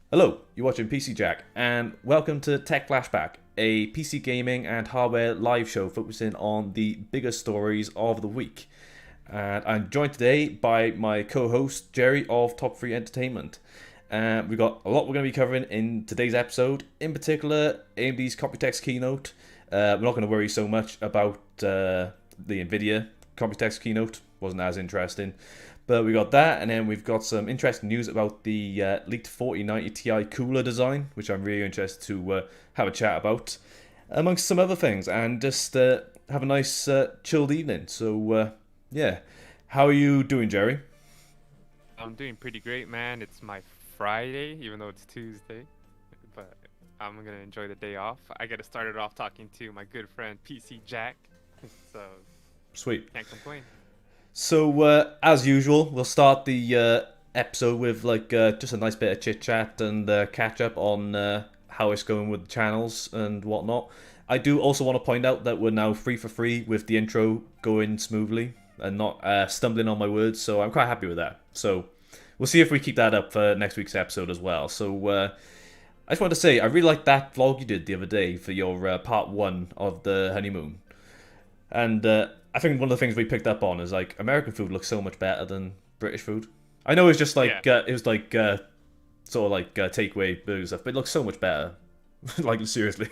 Hello, you're watching PC Jack, and welcome to Tech Flashback, a PC gaming and hardware live show focusing on the biggest stories of the week. And I'm joined today by my co-host Jerry of Top 3 Entertainment. We've got a lot we're going to be covering in today's episode. In particular, AMD's Computex keynote. We're not going to worry so much about the Nvidia Computex keynote. Wasn't as interesting. But we got that, and then we've got some interesting news about the leaked 4090 Ti cooler design, which I'm really interested to have a chat about, amongst some other things, and just have a nice chilled evening. So, yeah. How are you doing, Jerry? I'm doing pretty great, man. It's my Friday, even though it's Tuesday, but I'm gonna enjoy the day off. I get to start it off talking to my good friend PC Jack, so Sweet. can't complain. So, as usual, we'll start the episode with just a nice bit of chit chat and catch up on how it's going with the channels and whatnot. I do also want to point out that we're now free with the intro going smoothly and not stumbling on my words, so I'm quite happy with that. So, we'll see if we keep that up for next week's episode as well. So, I just wanted to say, I really liked that vlog you did the other day for your part one of the honeymoon. And I think one of the things we picked up on is like American food looks so much better than British food. I know it's just like Yeah, it was like sort of like takeaway burger stuff, but it looks so much better. Like seriously.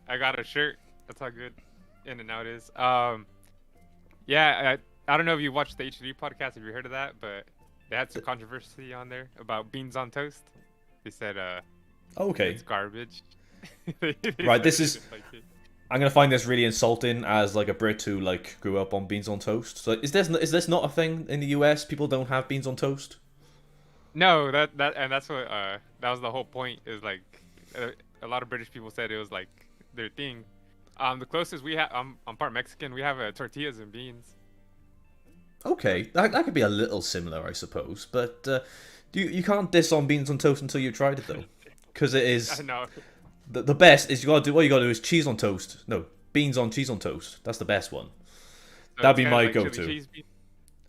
I got a shirt. That's how good In and Out is. Yeah, I don't know if you watched the HD podcast. Have you heard of that? But they had some controversy on there about beans on toast. They said Okay, it's garbage. They right. said This they is didn't like it. I'm gonna find this really insulting as like a Brit who like grew up on beans on toast. So is this not a thing in the US? People don't have beans on toast. No, that's what that was the whole point. Is like uh, a lot of British people said it was like their thing. The closest we have, I'm part Mexican. We have tortillas and beans. Okay, that could be a little similar, I suppose. But you can't diss on beans on toast until you've tried it though, because it I is. know. The best is what you gotta do is cheese on toast. No, beans on cheese on toast. That's the best one. So That'd it's be kind of my like chili go-to. cheese beans.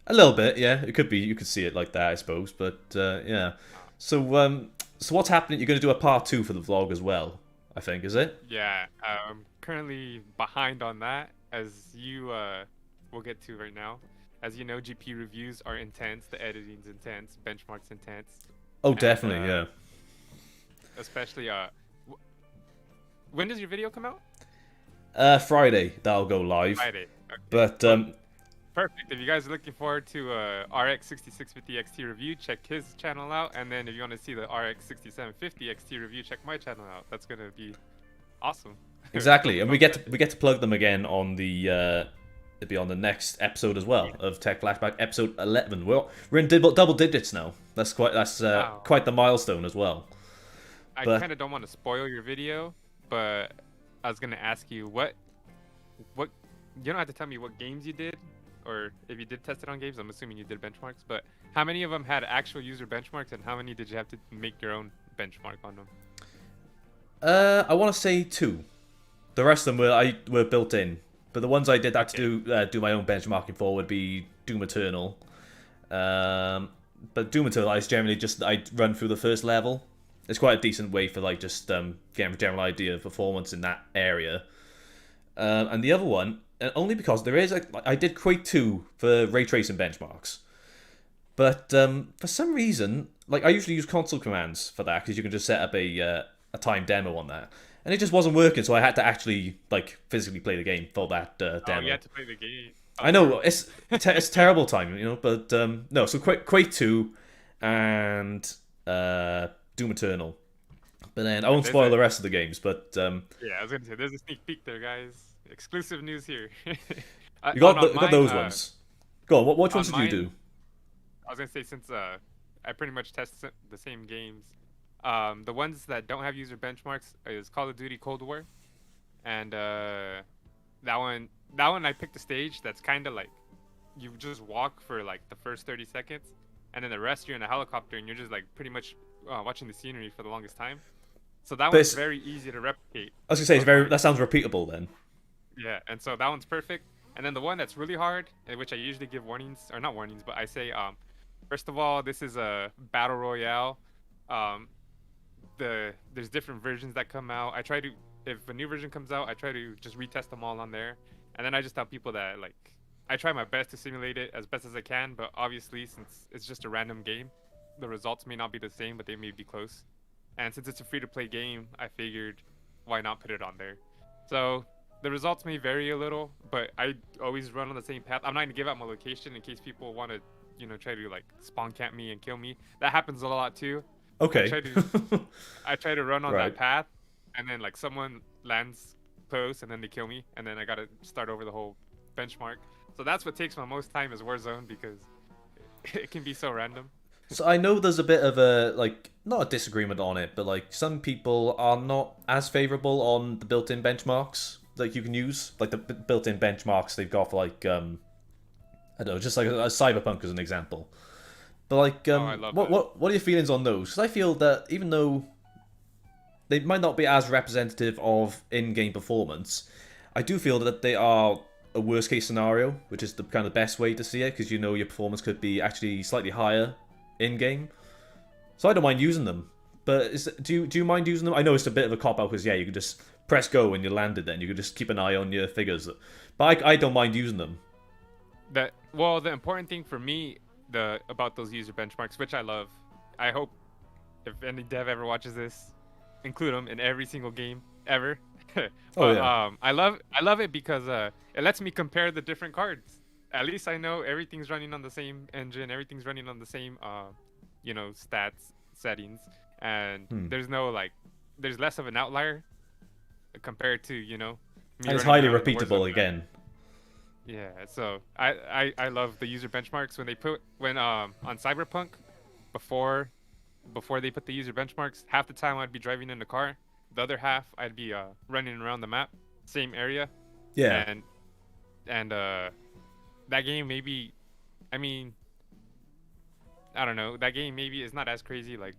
A little bit, yeah. It could be. You could see it like that, I suppose. But yeah. Uh, So what's happening? You're gonna do a part two for the vlog as well. I think is it? yeah, I'm currently behind on that, as you will get to right now. As you know, GP reviews are intense. The editing's intense. Benchmarks intense, Oh, and definitely, yeah. especially when does your video come out? Friday that'll go live. Friday. Okay. But Well, perfect. If you guys are looking forward to RX 6650 XT review, check his channel out. And then if you want to see the RX 6750 XT review, check my channel out. That's gonna be awesome. exactly, Don't and don't miss we it. get to plug them again on the it'll be on the next episode as well of Tech Flashback episode 11. We're in double digits now. That's Wow. quite the milestone as well. I But kind of don't want to spoil your video, but I was gonna ask you what you don't have to tell me what games you did, or if you did test it on games. I'm assuming you did benchmarks, but how many of them had actual user benchmarks, and how many did you have to make your own benchmark on them? I want to say two. The rest of them were built in, but the ones I did have Okay. to do my own benchmarking for would be Doom Eternal. But Doom Eternal is generally just I run through the first level. It's quite a decent way for like just getting a general idea of performance in that area. And the other one, only because there is I did Quake 2 for ray tracing benchmarks, but for some reason, like I usually use console commands for that because you can just set up a time demo on that, and it just wasn't working. So I had to actually like physically play the game for that Oh, you demo. had to play the game. I Oh, know it's terrible timing, but no. So Quake 2 and Doom Eternal, but then I yeah, won't spoil the rest of the games. But yeah, I was gonna say there's a sneak peek there, guys. Exclusive news here. you got those ones. Go on. Which ones On did you mine, do? I was gonna say since I pretty much test the same games. The ones that don't have user benchmarks is Call of Duty Cold War, and that one that one I picked a stage that's kind of like you just walk for like the first 30 seconds, and then the rest you're in a helicopter and you're just like pretty much watching the scenery for the longest time. So that But one's it's, very easy to replicate I was gonna say it's on very. mine. That sounds repeatable then. Yeah, and so that one's perfect. And then the one that's really hard, in which I usually give warnings, or not warnings, but I say, first of all, this is a battle royale. um, there's different versions that come out. I try to, if a new version comes out, I try to just retest them all on there, and then I just tell people that like I try my best to simulate it as best as I can, but obviously since it's just a random game, the results may not be the same, but they may be close. And since it's a free-to-play game, I figured why not put it on there. So the results may vary a little, but I always run on the same path. I'm not gonna give out my location in case people want to, try to like spawn camp me and kill me. That happens a lot too. Okay. I try to run on Right. that path, and then like someone lands close, and then they kill me, and then I gotta start over the whole benchmark. So that's what takes my most time is Warzone because it can be so random. So I know there's a bit of a, like, not a disagreement on it, but like some people are not as favorable on the built-in benchmarks that you can use. Like the built-in benchmarks they've got for like, I don't know, just like a Cyberpunk as an example. But like, I love what are your feelings on those? Because I feel that even though they might not be as representative of in-game performance, I do feel that they are a worst-case scenario, which is the kind of best way to see it, because your performance could be actually slightly higher in-game. So I don't mind using them. But do you mind using them? I know it's a bit of a cop-out, because yeah, you can just press go when you landed then. You can just keep an eye on your figures. But I don't mind using them. The important thing for me about those user benchmarks, which I love, I hope if any dev ever watches this, include them in every single game ever. But, I love it because it lets me compare the different cards. At least I know everything's running on the same engine, everything's running on the same stats settings, and there's less of an outlier compared to me and it's running highly around in repeatable Warzone. again. Yeah, so I love the user benchmarks when on Cyberpunk before they put the user benchmarks. Half the time I'd be driving in the car, the other half I'd be running around the map, same area. Yeah. And that game maybe, I mean, I don't know, that game maybe is not as crazy like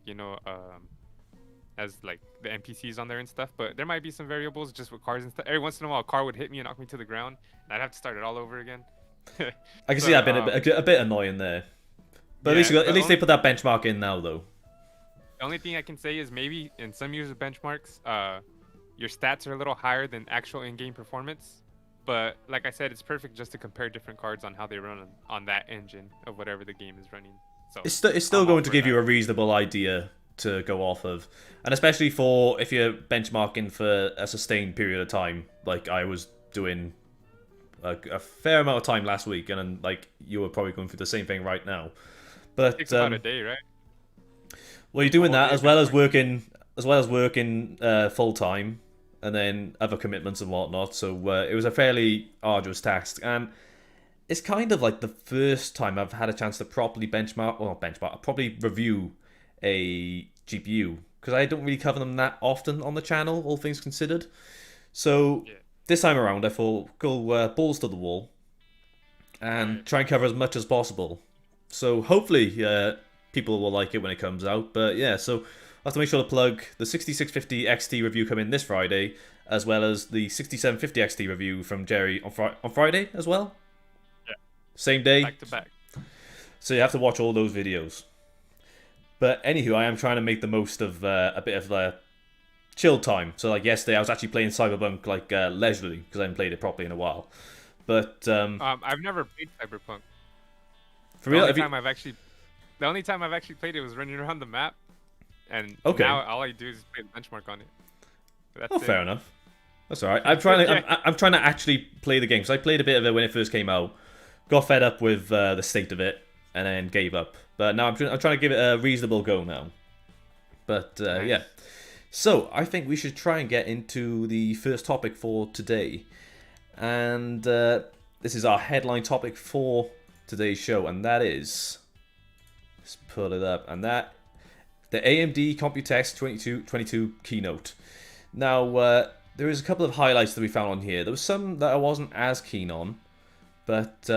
as like the NPCs on there and stuff, but there might be some variables just with cars and stuff. Every once in a while a car would hit me and knock me to the ground, and I'd have to start it all over again. I can see that being a bit annoying there. But yeah, at least they put that benchmark in now, though. The only thing I can say is maybe in some user benchmarks, your stats are a little higher than actual in-game performance. But like I said, it's perfect just to compare different cards on how they run on that engine of whatever the game is running. So It's still going to give you a reasonable idea to go off of, and especially for if you're benchmarking for a sustained period of time, like I was doing a fair amount of time last week, and then like you were probably going through the same thing right now. But it takes about a day, right? Well, you're doing that as well as working full time, and then other commitments and whatnot. So it was a fairly arduous task, and it's kind of like the first time I've had a chance to properly properly review a GPU, because I don't really cover them that often on the channel, all things considered. So this time around, I thought go balls to the wall and try and cover as much as possible. So hopefully people will like it when it comes out. But yeah, so I have to make sure to plug the 6650 XT review coming this Friday, as well as the 6750 XT review from Jerry on Friday as well. Yeah. Same day. Back to back. So you have to watch all those videos. But anywho, I am trying to make the most of a bit of chill time. So like yesterday, I was actually playing Cyberpunk like leisurely, because I haven't played it properly in a while. But I've never played Cyberpunk. For real, the only time I've actually played it was running around the map, and okay. now all I do is play the benchmark on it. That's it. Fair enough. That's all right. I'm trying to actually play the game, because I played a bit of it when it first came out, got fed up with the state of it, and then gave up. But now I'm trying to give it a reasonable go now. But Nice. yeah. So I think we should try and get into the first topic for today, and this is our headline topic for today's show, and that is, let's pull it up, and that the AMD Computex 2222 keynote. Now there is a couple of highlights that we found on here. There was some that I wasn't as keen on, but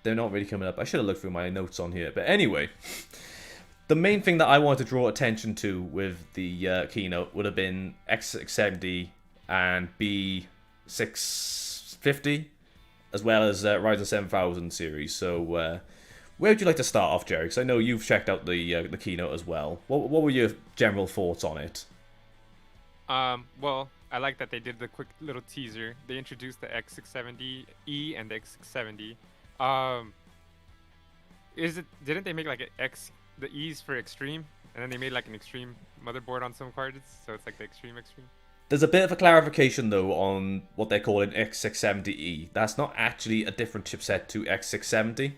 they're not really coming up. I should have looked through my notes on here, but anyway, the main thing that I wanted to draw attention to with the keynote would have been X670 and B650, as well as Ryzen 7000 series. So Where would you like to start off, Jerry? Because I know you've checked out the keynote as well. What were your general thoughts on it? Well, I like that they did the quick little teaser. They introduced the X670E and the X670. Um, didn't they make like the E's for extreme, and then they made like an extreme motherboard on some cards, so it's like the extreme. There's a bit of a clarification though on what they're calling X670E. That's not actually a different chipset to X670.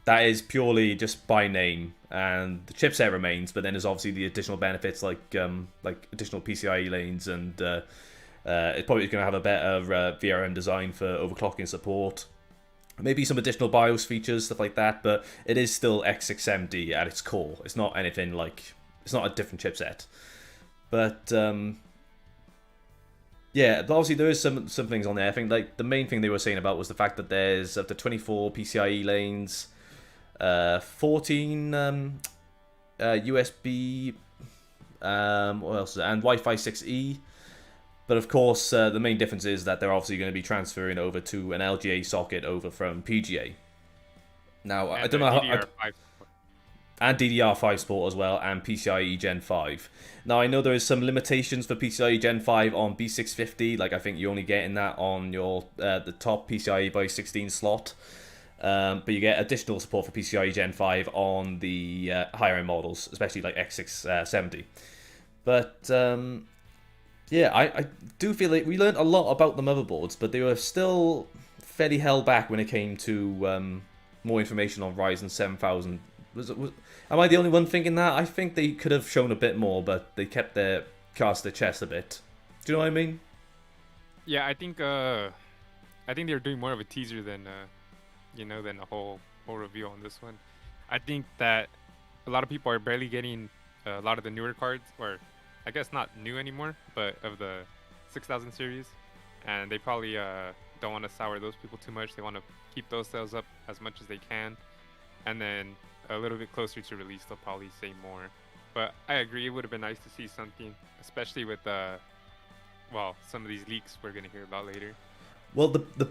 That is purely just by name, and the chipset remains. But then there's obviously the additional benefits like additional PCIe lanes, and it's probably going to have a better VRM design for overclocking support. Maybe some additional BIOS features, stuff like that. But it is still X670 at its core. It's not anything like, it's not a different chipset. But yeah, obviously there is some things on there. I think like the main thing they were saying about was the fact that there's up to 24 PCIe lanes. 14 USB, what else? And Wi-Fi 6E. But of course, the main difference is that they're obviously going to be transferring over to an LGA socket over from PGA. Now, I don't know how. And DDR5 support as well, and PCIe Gen 5. Now, I know there is some limitations for PCIe Gen 5 on B650. Like, I think you're only getting that on your the top PCIe by 16 slot. But you get additional support for PCIe Gen 5 on the higher end models, especially like X670. But yeah, I do feel like we learned a lot about the motherboards, but they were still fairly held back when it came to more information on Ryzen 7000. Am I the only one thinking that? I think they could have shown a bit more, but they kept their cards to their chest a bit. Do you know what I mean? Yeah, I think they were doing more of a teaser than than a whole review on this one. I think that a lot of people are barely getting a lot of the newer cards, or I guess not new anymore, but of the 6000 series, and they probably don't want to sour those people too much. They want to keep those sales up as much as they can, and then a little bit closer to release, they'll probably say more. But I agree, it would have been nice to see something, especially with some of these leaks we're gonna hear about later. Well, one of the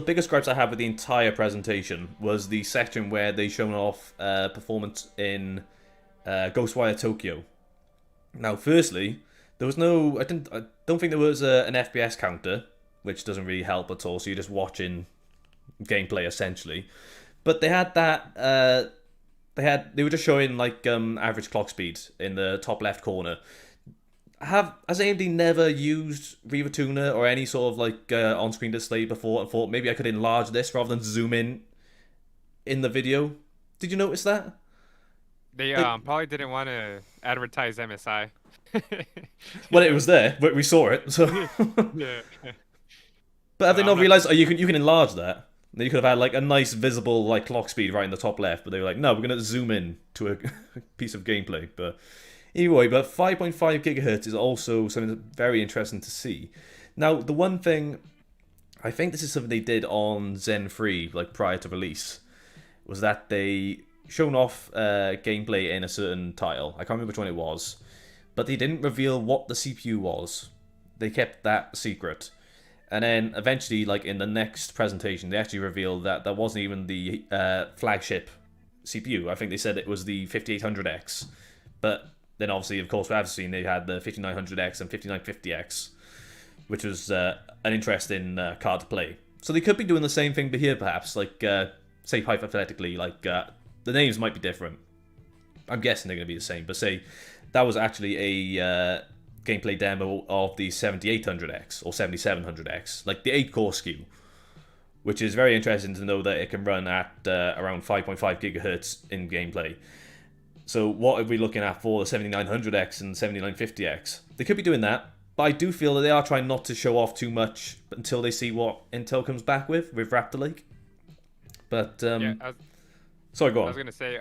biggest gripes I had with the entire presentation was the section where they shown off performance in Ghostwire Tokyo. Now, firstly, there was no. I don't think there was an FPS counter, which doesn't really help at all. So you're just watching gameplay essentially. But they had that. They were just showing like average clock speed in the top left corner. Has AMD never used Riva Tuner or any sort of like on-screen display before and thought maybe I could enlarge this rather than zoom in the video? Did you notice that? They probably didn't want to advertise MSI. Well, it was there, but we saw it. So. Yeah. But have they not realized? Oh, you can enlarge that. Then you could have had like a nice visible like clock speed right in the top left, but they were like, no, we're gonna zoom in to a piece of gameplay. But anyway, but 5.5 gigahertz is also something very interesting to see. Now, the one thing, I think this is something they did on Zen 3, like prior to release, was that they shown off gameplay in a certain title. I can't remember which one it was, but they didn't reveal what the CPU was. They kept that secret. And then eventually, like in the next presentation, they actually revealed that that wasn't even the flagship CPU. I think they said it was the 5800X. But then obviously, of course, we have seen they had the 5900X and 5950X, which was an interesting card to play. So they could be doing the same thing here, perhaps. Like, say hypothetically, like the names might be different. I'm guessing they're going to be the same. But say that was actually a gameplay demo of the 7800X or 7700X, like the 8-core SKU, which is very interesting to know that it can run at around 5.5 gigahertz in gameplay. So what are we looking at for the 7900X and 7950X? They could be doing that, but I do feel that they are trying not to show off too much until they see what Intel comes back with Raptor Lake. But sorry, go on. I was gonna say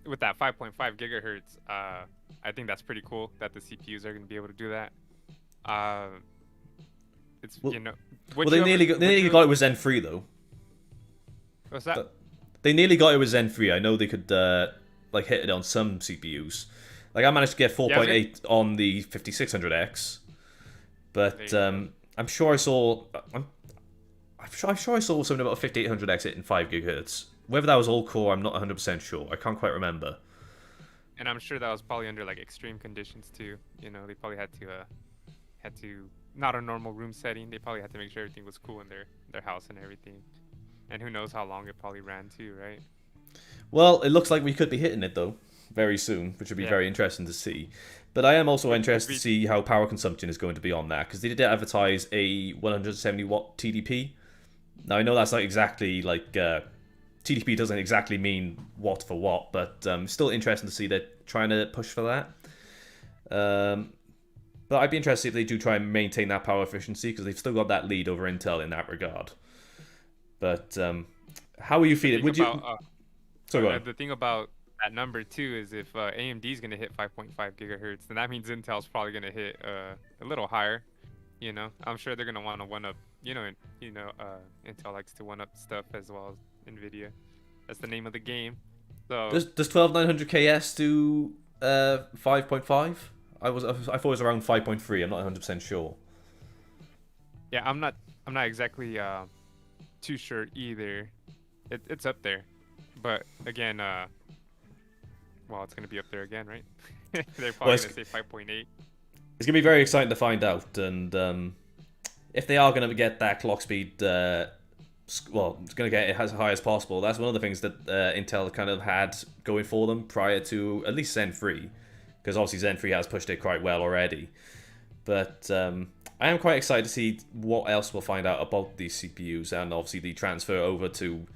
with that 5.5 gigahertz, I think that's pretty cool that the CPUs are gonna be able to do that. It's well, they nearly got it with Zen 3 though. What's that? They nearly got it with Zen 3. I know they could like hit it on some CPUs. Like I managed to get 4.8 on the 5600X, but I'm sure I saw something about a 5800X hitting 5 gigahertz. Whether that was all core, I'm not 100% sure. I can't quite remember. And I'm sure that was probably under like extreme conditions too. You know, they probably had to not a normal room setting. They probably had to make sure everything was cool in their house and everything. And who knows how long it probably ran too, right? Well, it looks like we could be hitting it though very soon, which would be Yeah. very interesting to see. But I am also interested to see how power consumption is going to be on that, because they did advertise a 170 watt TDP. Now I know that's not exactly like TDP doesn't exactly mean watt for watt, but still interesting to see they're trying to push for that. But I'd be interested if they do try and maintain that power efficiency, because they've still got that lead over Intel in that regard. But how are you feeling? Would you? Sorry, go on. The thing about that number too is if AMD is going to hit 5.5 gigahertz, then that means Intel's probably going to hit a little higher. You know, I'm sure they're going to want to one up. Intel likes to one up stuff as well as Nvidia. That's the name of the game. So Does 12900 KS do 5.5? I thought it was around 5.3. I'm not 100% sure. yeah, I'm not exactly too sure either. It's up there, but again, well, it's gonna be up there again, right? They're probably gonna say 5.8. It's gonna be very exciting to find out, and if they are gonna get that clock speed, well, it's gonna get it as high as possible. That's one of the things that Intel kind of had going for them prior to at least Zen 3, because obviously Zen 3 has pushed it quite well already. But I am quite excited to see what else we'll find out about these CPUs, and obviously the transfer over to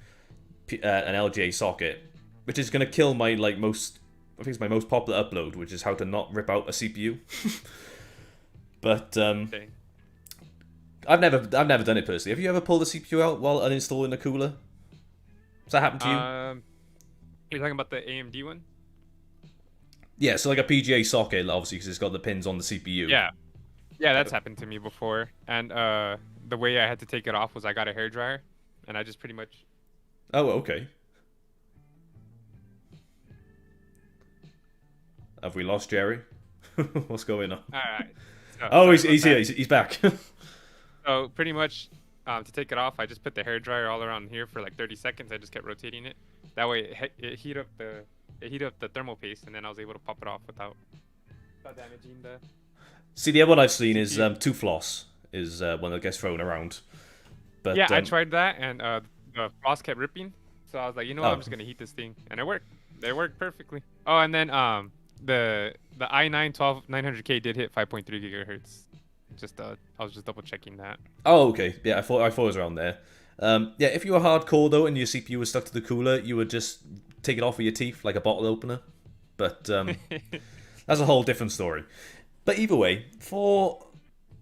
an LGA socket, which is going to kill my I think it's my most popular upload, which is how to not rip out a CPU. But Okay. I've never done it personally. Have you ever pulled a CPU out while uninstalling a cooler? Does that happen to you? You're talking about the AMD one? Yeah, so like a PGA socket, obviously, because it's got the pins on the CPU. Yeah, that's happened to me before. And the way I had to take it off was I got a hairdryer, and I just pretty much. Oh, okay. Have we lost Jerry? What's going on? All right. So, Oh, sorry he's about here. that. He's back. So pretty much, to take it off, I just put the hairdryer all around here for like 30 seconds. I just kept rotating it. That way, it heat up the thermal paste, and then I was able to pop it off without damaging the. See, the other one I've seen is 2-floss is one that gets thrown around. But Yeah, I tried that, and the floss kept ripping. So I was like, you know what, Oh. I'm just gonna heat this thing, and it worked. It worked perfectly. Oh, and then the i9 12900K did hit 5.3 gigahertz. Just I was just double checking that. Oh, okay. Yeah, I thought it was around there. Yeah, if you were hardcore though and your CPU was stuck to the cooler, you would just take it off with your teeth like a bottle opener. But that's a whole different story. But either way, for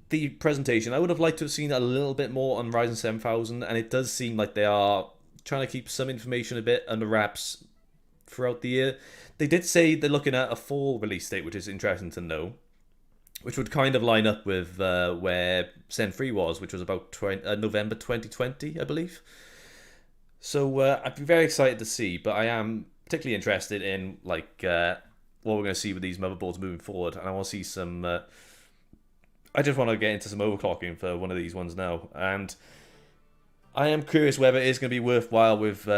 the presentation, I would have liked to have seen a little bit more on Ryzen 7000, and it does seem like they are trying to keep some information a bit under wraps throughout the year. They did say they're looking at a fall release date, which is interesting to know, which would kind of line up with where Zen 3 was, which was about November 2020, I believe. So I'd be very excited to see, but I am particularly interested in what we're going to see with these motherboards moving forward, and I want to see some. I just want to get into some overclocking for one of these ones now, and I am curious whether it is going to be worthwhile with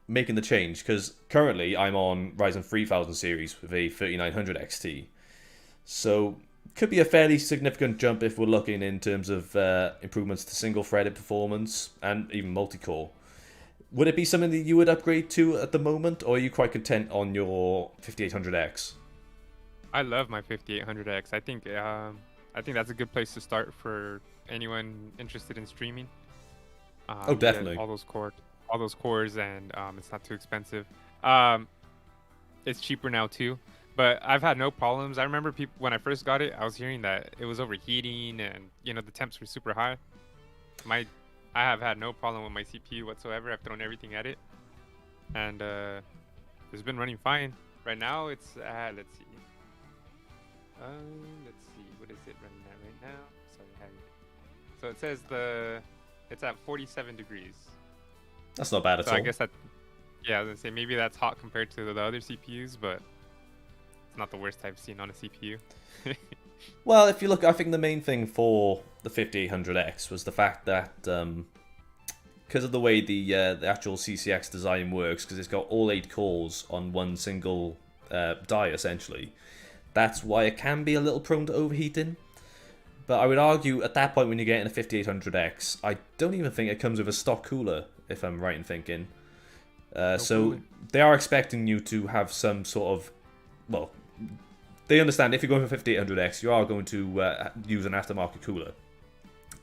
making the change, because currently I'm on Ryzen 3000 series with a 3900 XT. So could be a fairly significant jump if we're looking in terms of improvements to single-threaded performance and even multi-core. Would it be something that you would upgrade to at the moment, or are you quite content on your 5800X? I love my 5800X. I think that's a good place to start for anyone interested in streaming. Oh, definitely. All those cores, and it's not too expensive. It's cheaper now too. But I've had no problems. I remember when I first got it, I was hearing that it was overheating, and the temps were super high. I have had no problem with my CPU whatsoever. I've thrown everything at it, and it's been running fine. Right now, it's let's see, what is it running at right now? Sorry, so it says it's at 47 degrees. That's not bad at all. I guess I was gonna say maybe that's hot compared to the other CPUs, but it's not the worst I've seen on a CPU. Well, if you look, I think the main thing for the 5800X was the fact that because of the way the actual CCX design works, because it's got all 8 cores on one single die essentially. That's why it can be a little prone to overheating. But I would argue at that point when you're getting a 5800X, I don't even think it comes with a stock cooler, if I'm right in thinking. So they are expecting you to have some sort of, well, they understand if you're going for 5800X, you are going to use an aftermarket cooler.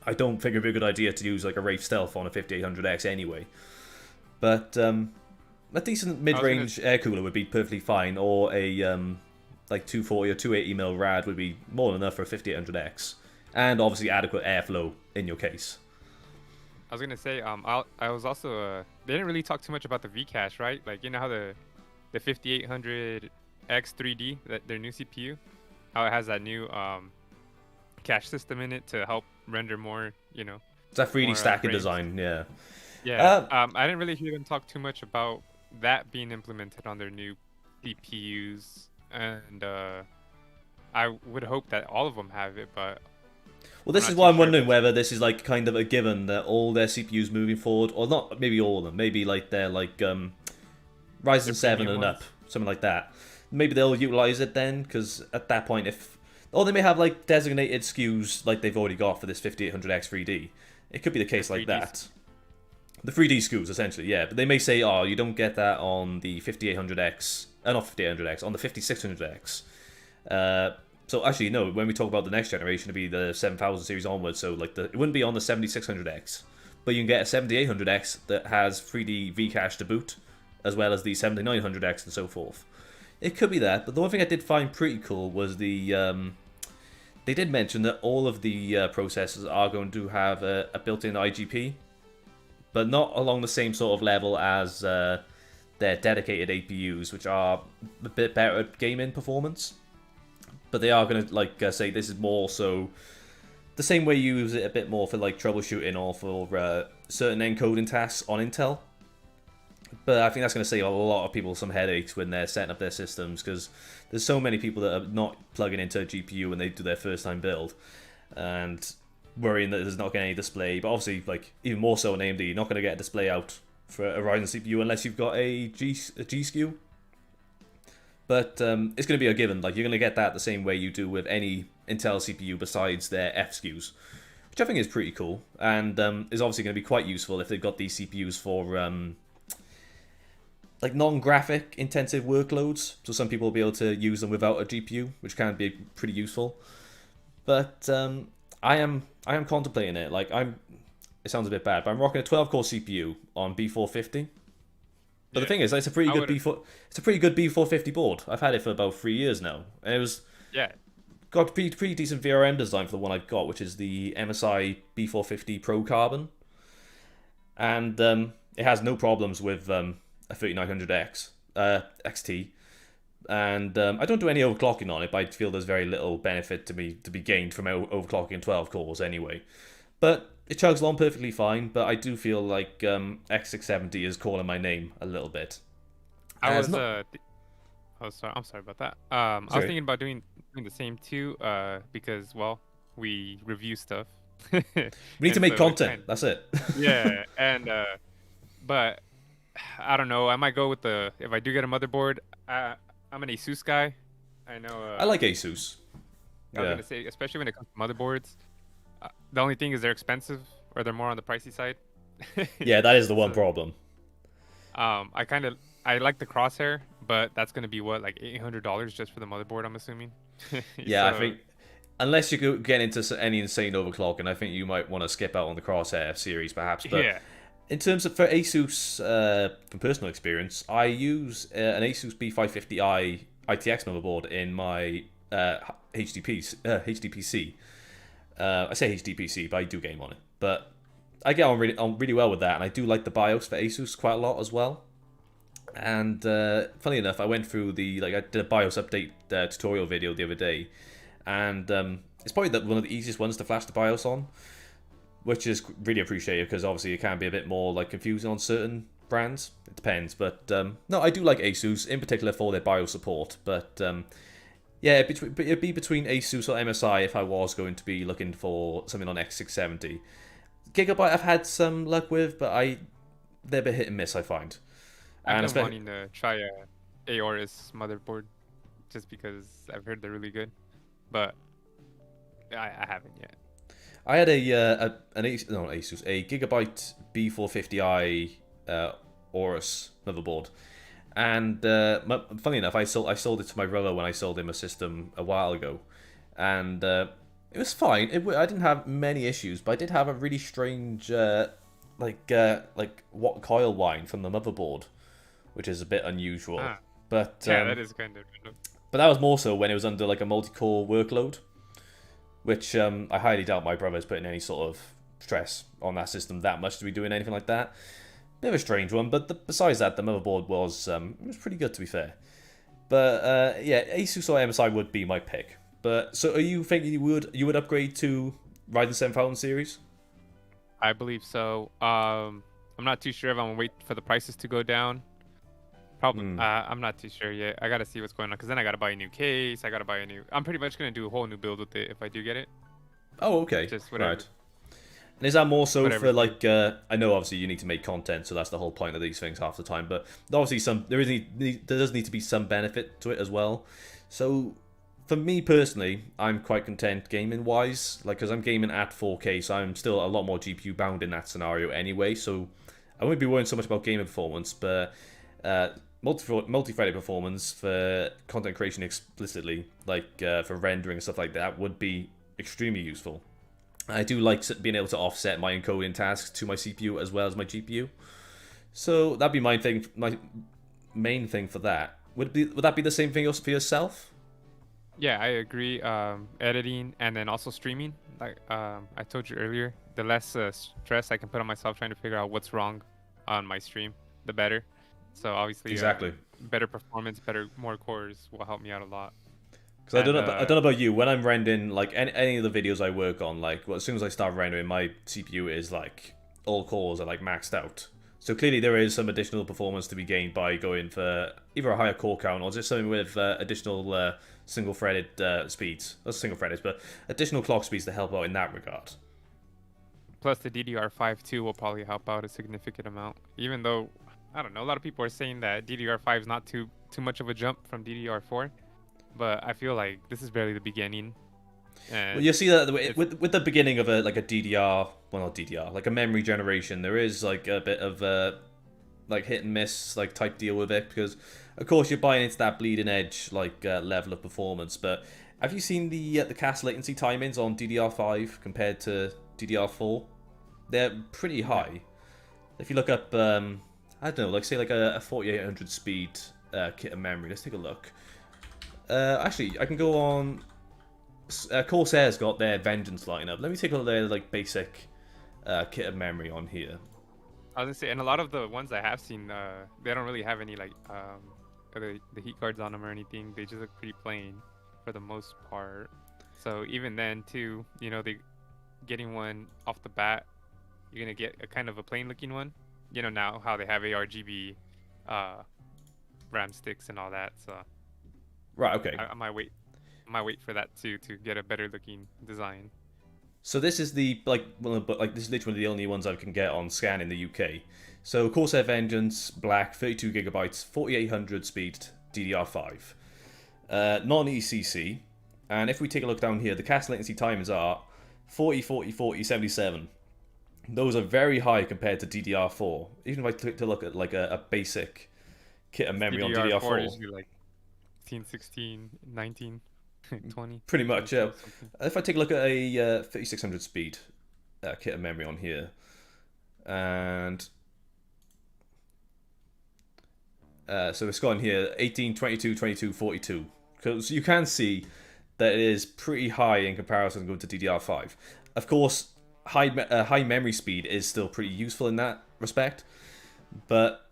I don't think it'd be a good idea to use like a Wraith Stealth on a 5800X anyway. But a decent mid-range air cooler would be perfectly fine, or a like 240 or 280mm rad would be more than enough for a 5800X, and obviously adequate airflow in your case. I was gonna say, I was also they didn't really talk too much about the V-cache, right? Like, you know how the 5800X 3D, their new CPU, how it has that new cache system in it to help render more, you know. It's that 3D stacking frames. design, yeah. Yeah. I didn't really hear them talk too much about that being implemented on their new CPUs, and I would hope that all of them have it, but. Well, this is why I'm wondering whether this is like kind of a given that all their CPUs moving forward, or not maybe all of them, maybe like they're like Ryzen 7 and up, something like that. Maybe they'll utilize it then, because at that point, or they may have like designated SKUs like they've already got for this 5800X 3D. It could be the case like that. The 3D SKUs, essentially, yeah. But they may say, oh, you don't get that on the 5800X, not 5800X, on the 5600X. So actually, no, when we talk about the next generation, it'll be the 7000 series onwards, so like it wouldn't be on the 7600X. But you can get a 7800X that has 3D V-cache to boot, as well as the 7900X and so forth. It could be that, but the one thing I did find pretty cool was the... they did mention that all of the processors are going to have a built-in IGP, but not along the same sort of level as their dedicated APUs, which are a bit better at gaming performance. But they are going to like say this is more so the same way you use it a bit more for like troubleshooting or for certain encoding tasks on Intel. But I think that's going to save a lot of people some headaches when they're setting up their systems, because there's so many people that are not plugging into a GPU when they do their first time build and worrying that there's not getting any display. But obviously, like even more so on AMD, you're not going to get a display out for a Ryzen CPU unless you've got a G SKU. But it's going to be a given. Like you're going to get that the same way you do with any Intel CPU besides their F SKUs, which I think is pretty cool, and is obviously going to be quite useful if they've got these CPUs for like non-graphic intensive workloads. So some people will be able to use them without a GPU, which can be pretty useful. But I am contemplating it. Like it sounds a bit bad, but I'm rocking a 12-core CPU on B450. But the thing is, it's a pretty good B450 board. I've had it for about 3 years now, and it was got pretty decent VRM design for the one I've got, which is the MSI B450 Pro Carbon, and it has no problems with a 3900X XT, and I don't do any overclocking on it, but I feel there's very little benefit to be gained from overclocking 12 cores anyway. But it chugs along perfectly fine, but I do feel like X670 is calling my name a little bit. I'm sorry about that. I was thinking about doing the same too, because well, we review stuff. We need to make content. That's it. Yeah, and but I don't know. I might go with if I do get a motherboard. I'm an ASUS guy. I know. I like ASUS. I was gonna say, especially when it comes to motherboards. The only thing is they're expensive, or they're more on the pricey side. Yeah, that is the one problem. I like the Crosshair, but that's gonna be what, like $800 just for the motherboard, I'm assuming. Yeah, so, I think unless you get into any insane overclocking, I think you might want to skip out on the Crosshair series, perhaps. But yeah. In terms of for ASUS, from personal experience, I use an ASUS B550i ITX motherboard in my HDPC. I say HDPC, but I do game on it. But I get on really well with that, and I do like the BIOS for ASUS quite a lot as well. And funny enough, I went through I did a BIOS update tutorial video the other day, and it's probably one of the easiest ones to flash the BIOS on, which is really appreciated because obviously it can be a bit more like confusing on certain brands. It depends, but no, I do like ASUS in particular for their BIOS support. But yeah, it'd be between ASUS or MSI if I was going to be looking for something on X670. Gigabyte I've had some luck with, but they're a bit hit and miss, I find. I've And been especially, wanting to try a Aorus motherboard just because I've heard they're really good, but I haven't yet. I had Asus, a Gigabyte B450i Aorus motherboard, and funny enough, I sold it to my brother when I sold him a system a while ago, and it was fine. I didn't have many issues, but I did have a really strange like what coil whine from the motherboard, which is a bit unusual. Ah, But yeah, that is kind of random. but that was more so when it was under like a multi-core workload, which I highly doubt my brother's putting any sort of stress on that system that much to be doing anything like that. Bit of a strange one, but besides that, the motherboard was pretty good, to be fair. But yeah, Asus or MSI would be my pick. But so, are you thinking you would upgrade to Ryzen 7000 series? I believe so. I'm not too sure if I'm gonna wait for the prices to go down. Probably. I'm not too sure yet. I gotta see what's going on because then I gotta buy a new case. I gotta buy a new. I'm pretty much gonna do a whole new build with it if I do get it. Oh, okay. Just whatever. Right. And is that more so Whatever. for like? I know obviously you need to make content, so that's the whole point of these things half the time. But obviously there does need to be some benefit to it as well. So for me personally, I'm quite content gaming wise, like because I'm gaming at 4K, so I'm still a lot more GPU bound in that scenario anyway. So I won't be worrying so much about gaming performance, but multi-threaded performance for content creation explicitly, like for rendering and stuff like that, would be extremely useful. I do like being able to offset my encoding tasks to my CPU as well as my GPU. So that'd be my main thing for that. Would that be the same thing for yourself? Yeah, I agree. Editing and then also streaming. Like I told you earlier, the less stress I can put on myself trying to figure out what's wrong on my stream, the better. So obviously, Exactly. Better performance, more cores will help me out a lot. Because I don't know about you. When I'm rendering like any of the videos I work on, like as soon as I start rendering, my CPU is like all cores are like maxed out. So clearly there is some additional performance to be gained by going for either a higher core count or just something with additional single-threaded speeds. Not single-threaded, but additional clock speeds to help out in that regard. Plus the DDR5 too will probably help out a significant amount. Even though I don't know, a lot of people are saying that DDR5 is not too much of a jump from DDR4, but I feel like this is barely the beginning. And well, you see that with the beginning of a DDR, well not DDR, like a memory generation, there is like a bit of like hit and miss like type deal with it because of course you're buying into that bleeding edge like level of performance. But have you seen the cast latency timings on DDR5 compared to DDR4? They're pretty high. If you look up, I don't know, like say like a 4800 speed kit of memory. Let's take a look. Actually, I can go on. Corsair's got their Vengeance line up. Let me take a look at their like basic kit of memory on here. I was gonna say, and a lot of the ones I have seen, they don't really have any like the heat cards on them or anything. They just look pretty plain for the most part. So even then, too, you know, they getting one off the bat, you're gonna get a kind of a plain looking one. You know now how they have ARGB RAM sticks and all that. So Right. Okay. I might wait for that too to get a better looking design. So this is the this is literally the only ones I can get on scan in the UK. So Corsair Vengeance Black 32 gigabytes 4800 speed DDR5, non-ECC, and if we take a look down here, the cast latency timers are 40, 40, 40, 77. Those are very high compared to DDR4. Even if I took to look at like a basic kit of memory on DDR4, usually like 15, 16, 19. 20. pretty much, yeah. Something. If I take a look at a 3600 speed kit of memory on here, and so it's got in here 18, 22, 22, 42. Because you can see that it is pretty high in comparison to DDR5. Of course, high memory speed is still pretty useful in that respect, but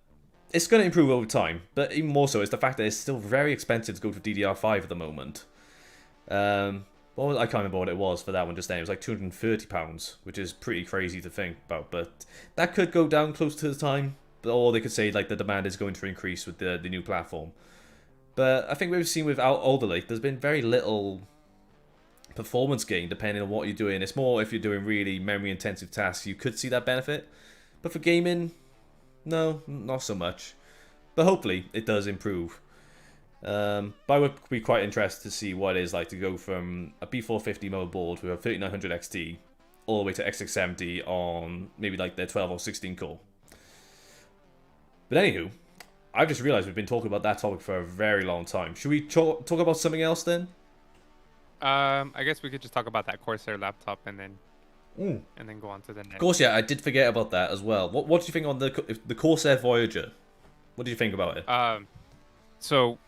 it's going to improve over time. But even more so is the fact that it's still very expensive to go to DDR5 at the moment. I can't remember what it was for that one just then. It was like £230, which is pretty crazy to think about. But that could go down close to the time. Or they could say like the demand is going to increase with the new platform. But I think we've seen with Alder Lake, there's been very little performance gain depending on what you're doing. It's more if you're doing really memory intensive tasks, you could see that benefit. But for gaming, no, not so much. But hopefully it does improve. But I would be quite interested to see what it is like to go from a B450 motherboard with a 3900 XT all the way to X670 on maybe like their 12 or 16 core. But anywho, I've just realised we've been talking about that topic for a very long time. Should we talk about something else then? I guess we could just talk about that Corsair laptop and then go on to the next. Of course, yeah, I did forget about that as well. What do you think on the Corsair Voyager? What do you think about it? So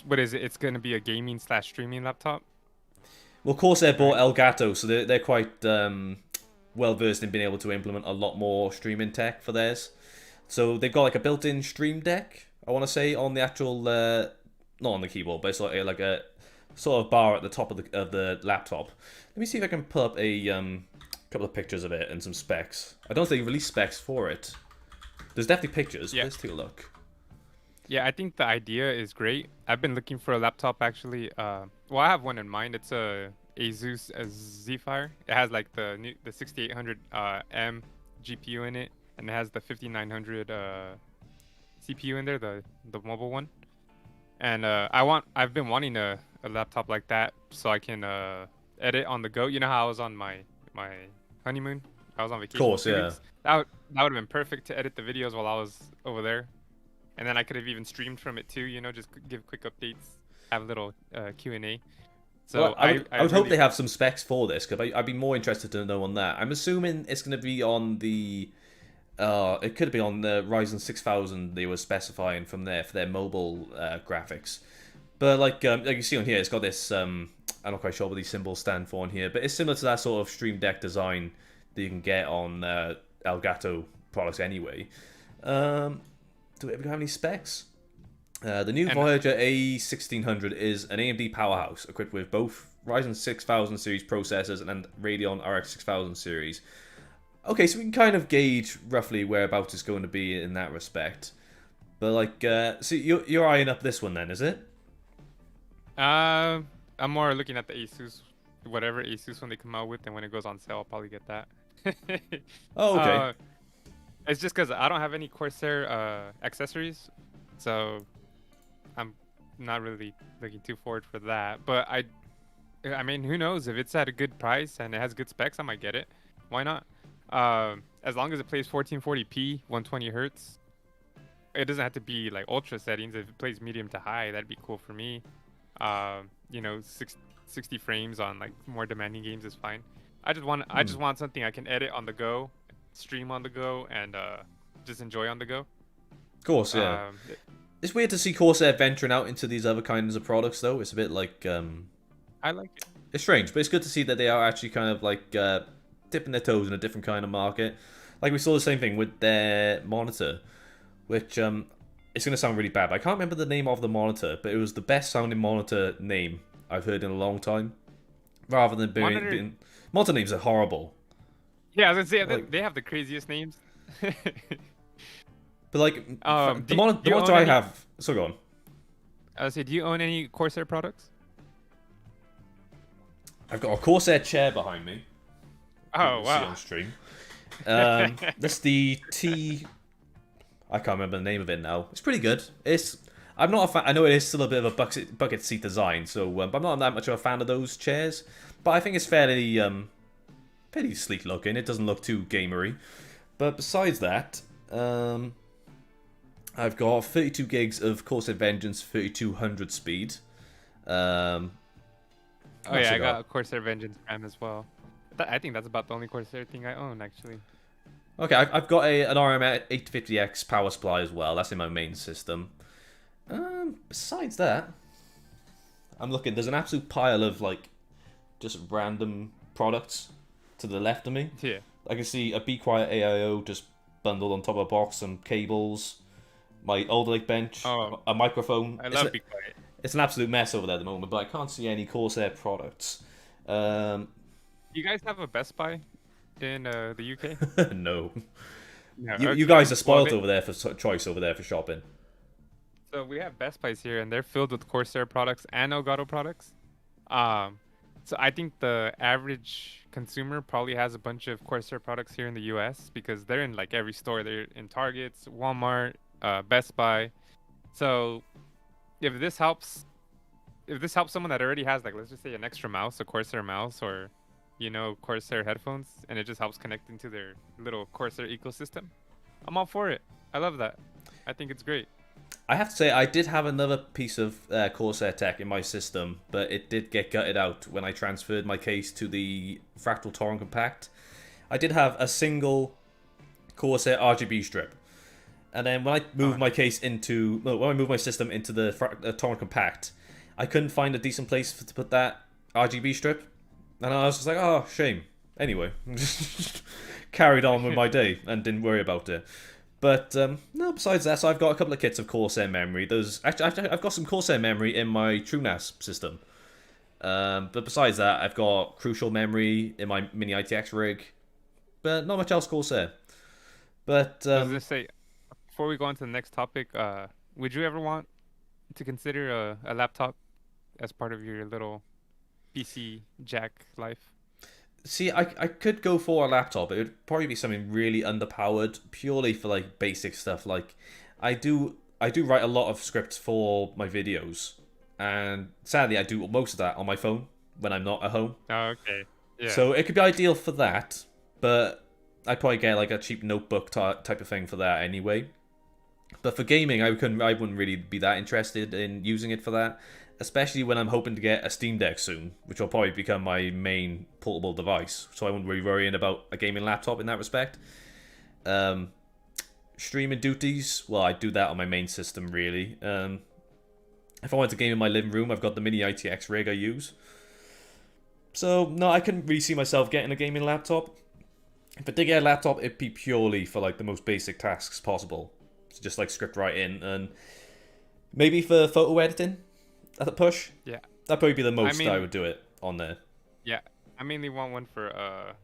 what is it? It's going to be a gaming / streaming laptop. Well, Corsair bought Elgato, so they're quite well versed in being able to implement a lot more streaming tech for theirs. So they've got like a built-in stream deck, I want to say, on the actual not on the keyboard, but it's like a sort of bar at the top of the laptop. Let me see if I can pull up a couple of pictures of it and some specs. I don't think they released specs for it. There's definitely pictures. Yeah. Let's take a look. Yeah, I think the idea is great. I've been looking for a laptop actually. Well, I have one in mind. It's a Asus Zephyr. It has like the 6800 M GPU in it, and it has the 5900 CPU in there, the mobile one. And I've been wanting a laptop like that so I can edit on the go. You know how I was on my honeymoon? I was on vacation. Of course, yeah. That would have been perfect to edit the videos while I was over there. And then I could have even streamed from it too, you know, just give quick updates, have a little Q&A. So well, I would hope they have some specs for this, because I'd be more interested to know on that. I'm assuming it's going to be on the... it could be on the Ryzen 6000 they were specifying from there for their mobile graphics. But like you see on here, it's got this... I'm not quite sure what these symbols stand for on here, but it's similar to that sort of Stream Deck design that you can get on Elgato products anyway. Do we have any specs? The new Voyager A1600 is an AMD powerhouse equipped with both Ryzen 6000 series processors and Radeon RX 6000 series. Okay, so we can kind of gauge roughly whereabouts it's going to be in that respect. But like, so you're eyeing up this one then, is it? I'm more looking at the Asus, whatever Asus when they come out with, and when it goes on sale, I'll probably get that. Oh, okay. It's just because I don't have any Corsair accessories, so I'm not really looking too forward for that. But I mean, who knows? If it's at a good price and it has good specs, I might get it. Why not? As long as it plays 1440p, 120 hertz. It doesn't have to be like ultra settings. If it plays medium to high, that'd be cool for me. You know, 60 frames on like more demanding games is fine. I just want something I can edit on the go, stream on the go, and just enjoy on the go. Of course, yeah. It's weird to see Corsair venturing out into these other kinds of products, though. It's a bit like... I like it. It's strange, but it's good to see that they are actually kind of like dipping their toes in a different kind of market. Like we saw the same thing with their monitor, which it's going to sound really bad. I can't remember the name of the monitor, but it was the best sounding monitor name I've heard in a long time. Rather than being... Monitor names are horrible. Yeah, I was going to say, they have the craziest names. But like, the monitor I have... So go on. I was say, do you own any Corsair products? I've got a Corsair chair behind me. Oh, wow. See on stream. That's the T... I can't remember the name of it now. It's pretty good. I'm not a fan. I know it is still a bit of a bucket seat design, so but I'm not that much of a fan of those chairs. But I think it's fairly sleek looking. It doesn't look too gamery. But besides that, I've got 32 gigs of Corsair Vengeance 3200 speed. Oh yeah, I got a Corsair Vengeance RAM as well. I think that's about the only Corsair thing I own, actually. Okay, I've got an RM850X power supply as well. That's in my main system. Besides that, I'm looking. There's an absolute pile of like just random products to the left of me. Yeah. I can see a Be Quiet AIO just bundled on top of a box, some cables, my Alder Lake bench, a microphone. I love Be Quiet. It's an absolute mess over there at the moment, but I can't see any Corsair products. You guys have a Best Buy in the UK? No. No, you guys are spoiled over there for choice over there for shopping. So we have Best Buys here, and they're filled with Corsair products and Elgato products. So I think the average consumer probably has a bunch of Corsair products here in the US because they're in like every store. They're in Targets, Walmart, Best Buy. So if this helps if this helps someone that already has, like, let's just say an extra mouse, a Corsair mouse, or Corsair headphones, and it just helps connect into their little Corsair ecosystem, I'm all for it. I love that. I think it's great. I have to say, I did have another piece of Corsair tech in my system, but it did get gutted out when I transferred my case to the Fractal Torrent Compact. I did have a single Corsair RGB strip, and then when I moved my case into, well, when I moved my system into the Torrent Compact, I couldn't find a decent place to put that RGB strip, and I was just like, oh, shame. Anyway, just carried on with my day and didn't worry about it. But no, besides that, so I've got a couple of kits of Corsair memory. I've got some Corsair memory in my TrueNAS system. But besides that, I've got Crucial memory in my mini ITX rig. But not much else Corsair. But I was gonna say, before we go on to the next topic, would you ever want to consider a laptop as part of your little PC Jack life? see, I could go for a laptop. It would probably be something really underpowered, purely for like basic stuff. Like I do write a lot of scripts for my videos, and sadly, I do most of that on my phone when I'm not at home. Oh, okay. Yeah. So it could be ideal for that, but I'd probably get like a cheap notebook type of thing for that anyway. But for gaming, I wouldn't really be that interested in using it for that, especially when I'm hoping to get a Steam Deck soon, which will probably become my main portable device. So I wouldn't really worrying about a gaming laptop in that respect. Streaming duties, well, I do that on my main system really. If I want to game in my living room, I've got the mini ITX rig I use. So no, I couldn't really see myself getting a gaming laptop. If I did get a laptop, it'd be purely for like the most basic tasks possible. So just like script writing and maybe for photo editing at a push. Yeah. That'd probably be the most I would do it on there. Yeah. I mainly want one for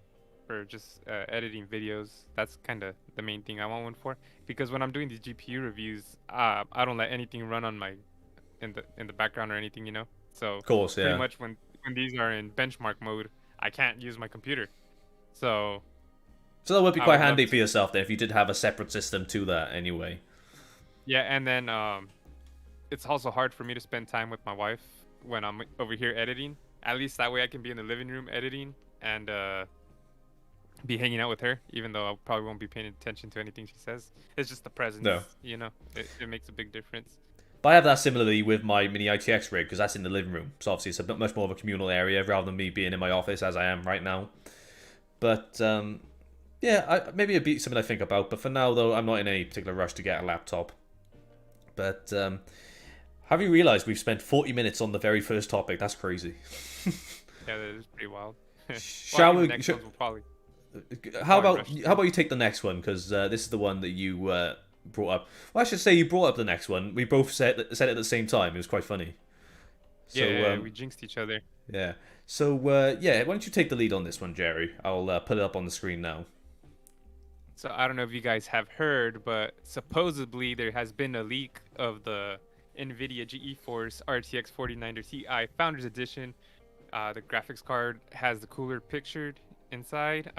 just editing videos. That's kind of the main thing I want one for, because when I'm doing these GPU reviews, I don't let anything run on my in the background or anything, So Of course, yeah. pretty much when these are in benchmark mode, I can't use my computer. So that would be I quite would love handy for yourself there if you did have a separate system to that anyway. yeah, and then it's also hard for me to spend time with my wife when I'm over here editing. At least that way I can be in the living room editing and be hanging out with her, even though I probably won't be paying attention to anything she says. It's just the presence, No. It makes a big difference. But I have that similarly with my mini ITX rig, because that's in the living room. So obviously it's a bit much more of a communal area rather than me being in my office as I am right now. But yeah, maybe it'd be something I think about. But for now, though, I'm not in any particular rush to get a laptop. But have you realised we've spent 40 minutes on the very first topic? That's crazy. Yeah, that is pretty wild. Shall the we? next ones will probably How probably about you take the next one, because this is the one that you brought up. Well, I should say you brought up the next one. We both said it at the same time. It was quite funny. So, yeah, we jinxed each other. Yeah. So yeah, why don't you take the lead on this one, Jerry? I'll put it up on the screen now. So I don't know if you guys have heard, but supposedly there has been a leak of the NVIDIA GeForce RTX 4090 Ti Founders Edition. The graphics card has the cooler pictured inside.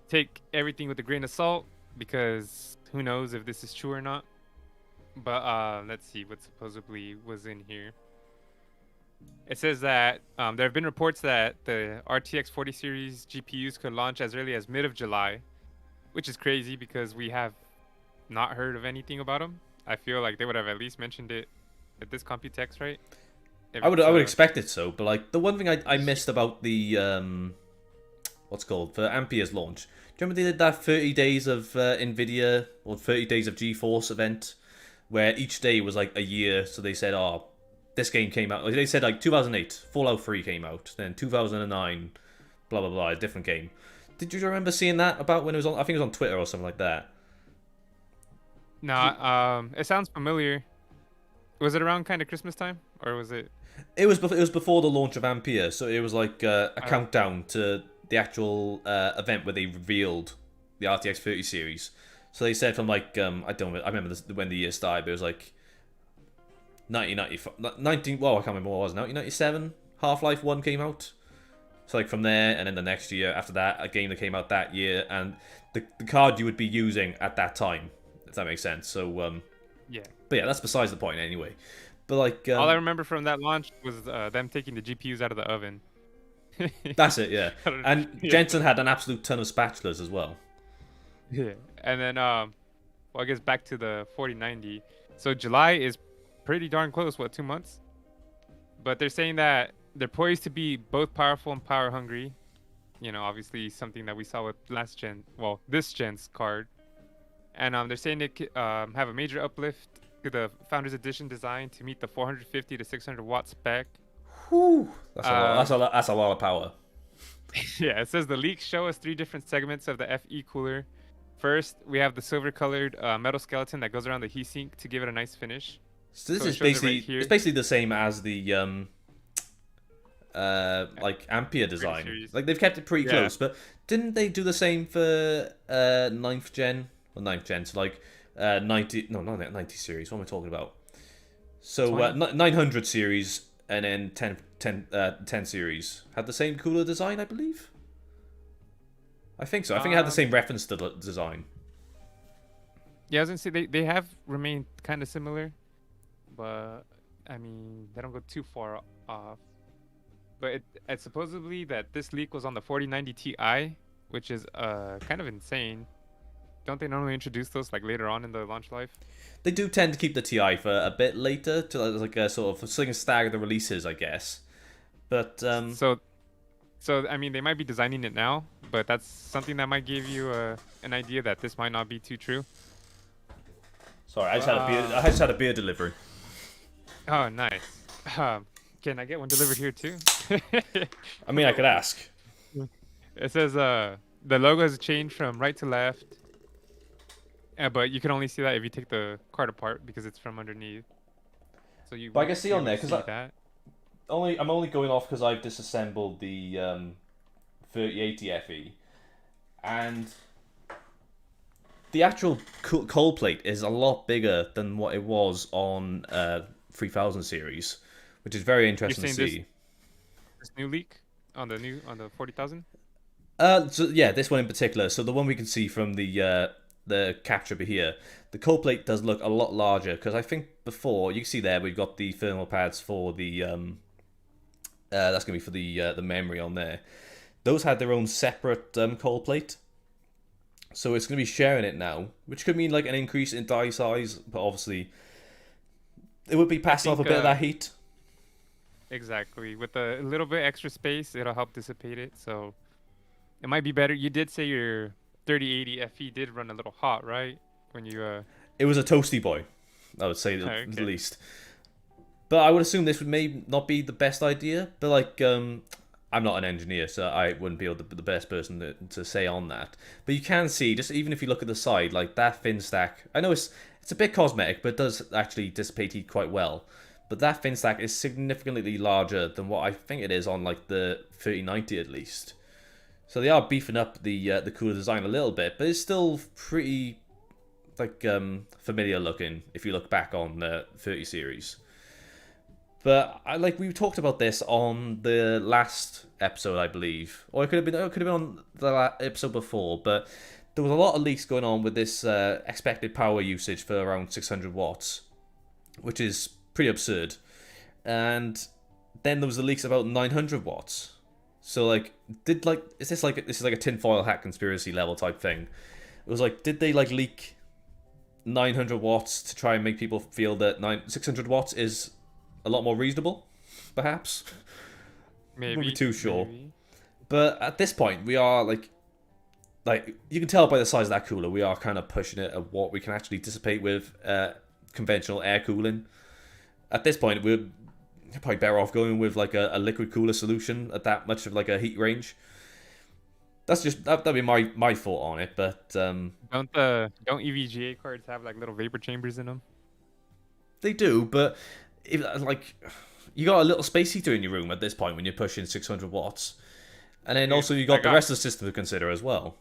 Take everything with a grain of salt, because who knows if this is true or not. But let's see what supposedly was in here. It says that there have been reports that the RTX 40 series GPUs could launch as early as mid of July, which is crazy because we have not heard of anything about them. I feel like they would have at least mentioned it at this Computex, right? I would expect it so, but like the one thing I missed about the what's called for Ampere's launch. Do you remember they did that 30 days of Nvidia or 30 days of GeForce event where each day was like a year? So they said, oh, this game came out. Like they said like 2008, Fallout 3 came out. Then 2009, blah blah blah, a different game. Did you remember seeing that about when it was on? I think it was on Twitter or something like that. No, it sounds familiar. Was it around kind of Christmas time, or was it? It was before the launch of Ampere, so it was like a countdown to the actual event where they revealed the RTX 30 series. So they said from like I remember when the year started, but it was like 1995, well, I can't remember what it was, 1997, Half-Life 1 came out. So like from there, and then the next year after that, a game that came out that year, and the card you would be using at that time, if that makes sense. So Yeah. but yeah, that's besides the point anyway. But like All I remember from that launch was them taking the GPUs out of the oven. that's it, yeah. And Yeah. Jensen had an absolute ton of spatulas as well. Yeah. And then well, I guess back to the 4090. So July is pretty darn close. What, 2 months? But they're saying that they're poised to be both powerful and power hungry. You know, obviously something that we saw with last gen, well, this gen's card. And they're saying they have a major uplift to the Founders Edition design to meet the 450 to 600 watt spec. Whew. That's a lot of power. Yeah, it says the leaks show us 3 different segments of the FE cooler. First, we have the silver-colored metal skeleton that goes around the heatsink to give it a nice finish. So this is basically it's basically the same as the like Ampere design. Like they've kept it pretty close, but didn't they do the same for 9th gen? Well, 9th gen, so like 90 no, not 90 series. What am I talking about? So 900 series and then 10 series had the same cooler design, I believe. I think so. I think it had the same reference to the design. Yeah, I was gonna say they have remained kind of similar, but I mean they don't go too far off. But it's supposedly that this leak was on the 4090 Ti, which is kind of insane. Don't they normally introduce those like later on in the launch life? They do tend to keep the Ti for a bit later to like a sort of stagger the releases, I guess. But So I mean, they might be designing it now, but that's something that might give you an idea that this might not be too true. Sorry, I just had a beer delivery. Oh, nice. Can I get one delivered here too? I mean, I could ask. It says the logo has changed from right to left, but you can only see that if you take the card apart because it's from underneath. So you. But I can see on there because I'm only going off because I've disassembled the 3080 FE, and the actual cold plate is a lot bigger than what it was on 3000 series, which is very interesting to see. This new leak on the 40,000. So yeah, this one in particular. So the one we can see from the capture here, the cold plate does look a lot larger because I think before you can see there we've got the thermal pads for the that's gonna be for the memory on there. Those had their own separate cold plate, so it's gonna be sharing it now, which could mean like an increase in die size, but obviously it would be passing off a bit of that heat. Exactly, with a little bit extra space, it'll help dissipate it. So it might be better. You did say your 3080 FE did run a little hot, right? When you It was a toasty boy, I would say the least. But I would assume this would maybe not be the best idea. But like, I'm not an engineer, so I wouldn't be the best person to say on that. But you can see, just even if you look at the side, like that fin stack. I know it's a bit cosmetic, but it does actually dissipate heat quite well. But that fin stack is significantly larger than what I think it is on like the 3090 at least. So they are beefing up the cooler design a little bit, but it's still pretty like familiar looking if you look back on the 30 series. But we talked about this on the last episode, I believe, or it could have been on the episode before. But there was a lot of leaks going on with this expected power usage for around 600 watts, which is pretty absurd. And then there was the leaks about 900 watts. So like, is this like a tinfoil hat conspiracy level type thing? It was like, did they like leak 900 watts to try and make people feel that 600 watts is a lot more reasonable, perhaps? maybe. Wouldn't be too sure. Maybe. But at this point, we are like you can tell by the size of that cooler, we are kind of pushing it at what we can actually dissipate with conventional air cooling. At this point, we're probably better off going with like a liquid cooler solution at that much of like a heat range. That's just that'd be my thought on it. But don't EVGA cards have like little vapor chambers in them? They do, but if like you got a little space heater in your room at this point when you're pushing 600 watts, and then also you got the rest of the system to consider as well.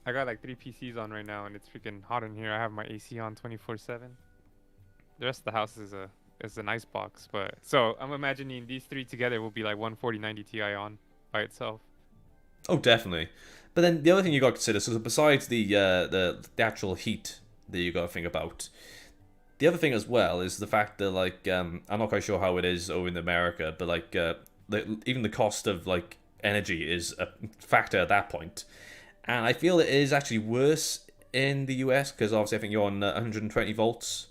I got like 3 PCs on right now, and it's freaking hot in here. I have my AC on 24/7. The rest of the house is as a nice box. But so I'm imagining these three together will be like one 4090 Ti on by itself. Oh, definitely. But then the other thing you got to consider, so besides the actual heat that you got to think about, the other thing as well is the fact that like I'm not quite sure how it is over in America, but like even the cost of like energy is a factor at that point, and I feel it is actually worse in the US because obviously I think you're on 120 volts.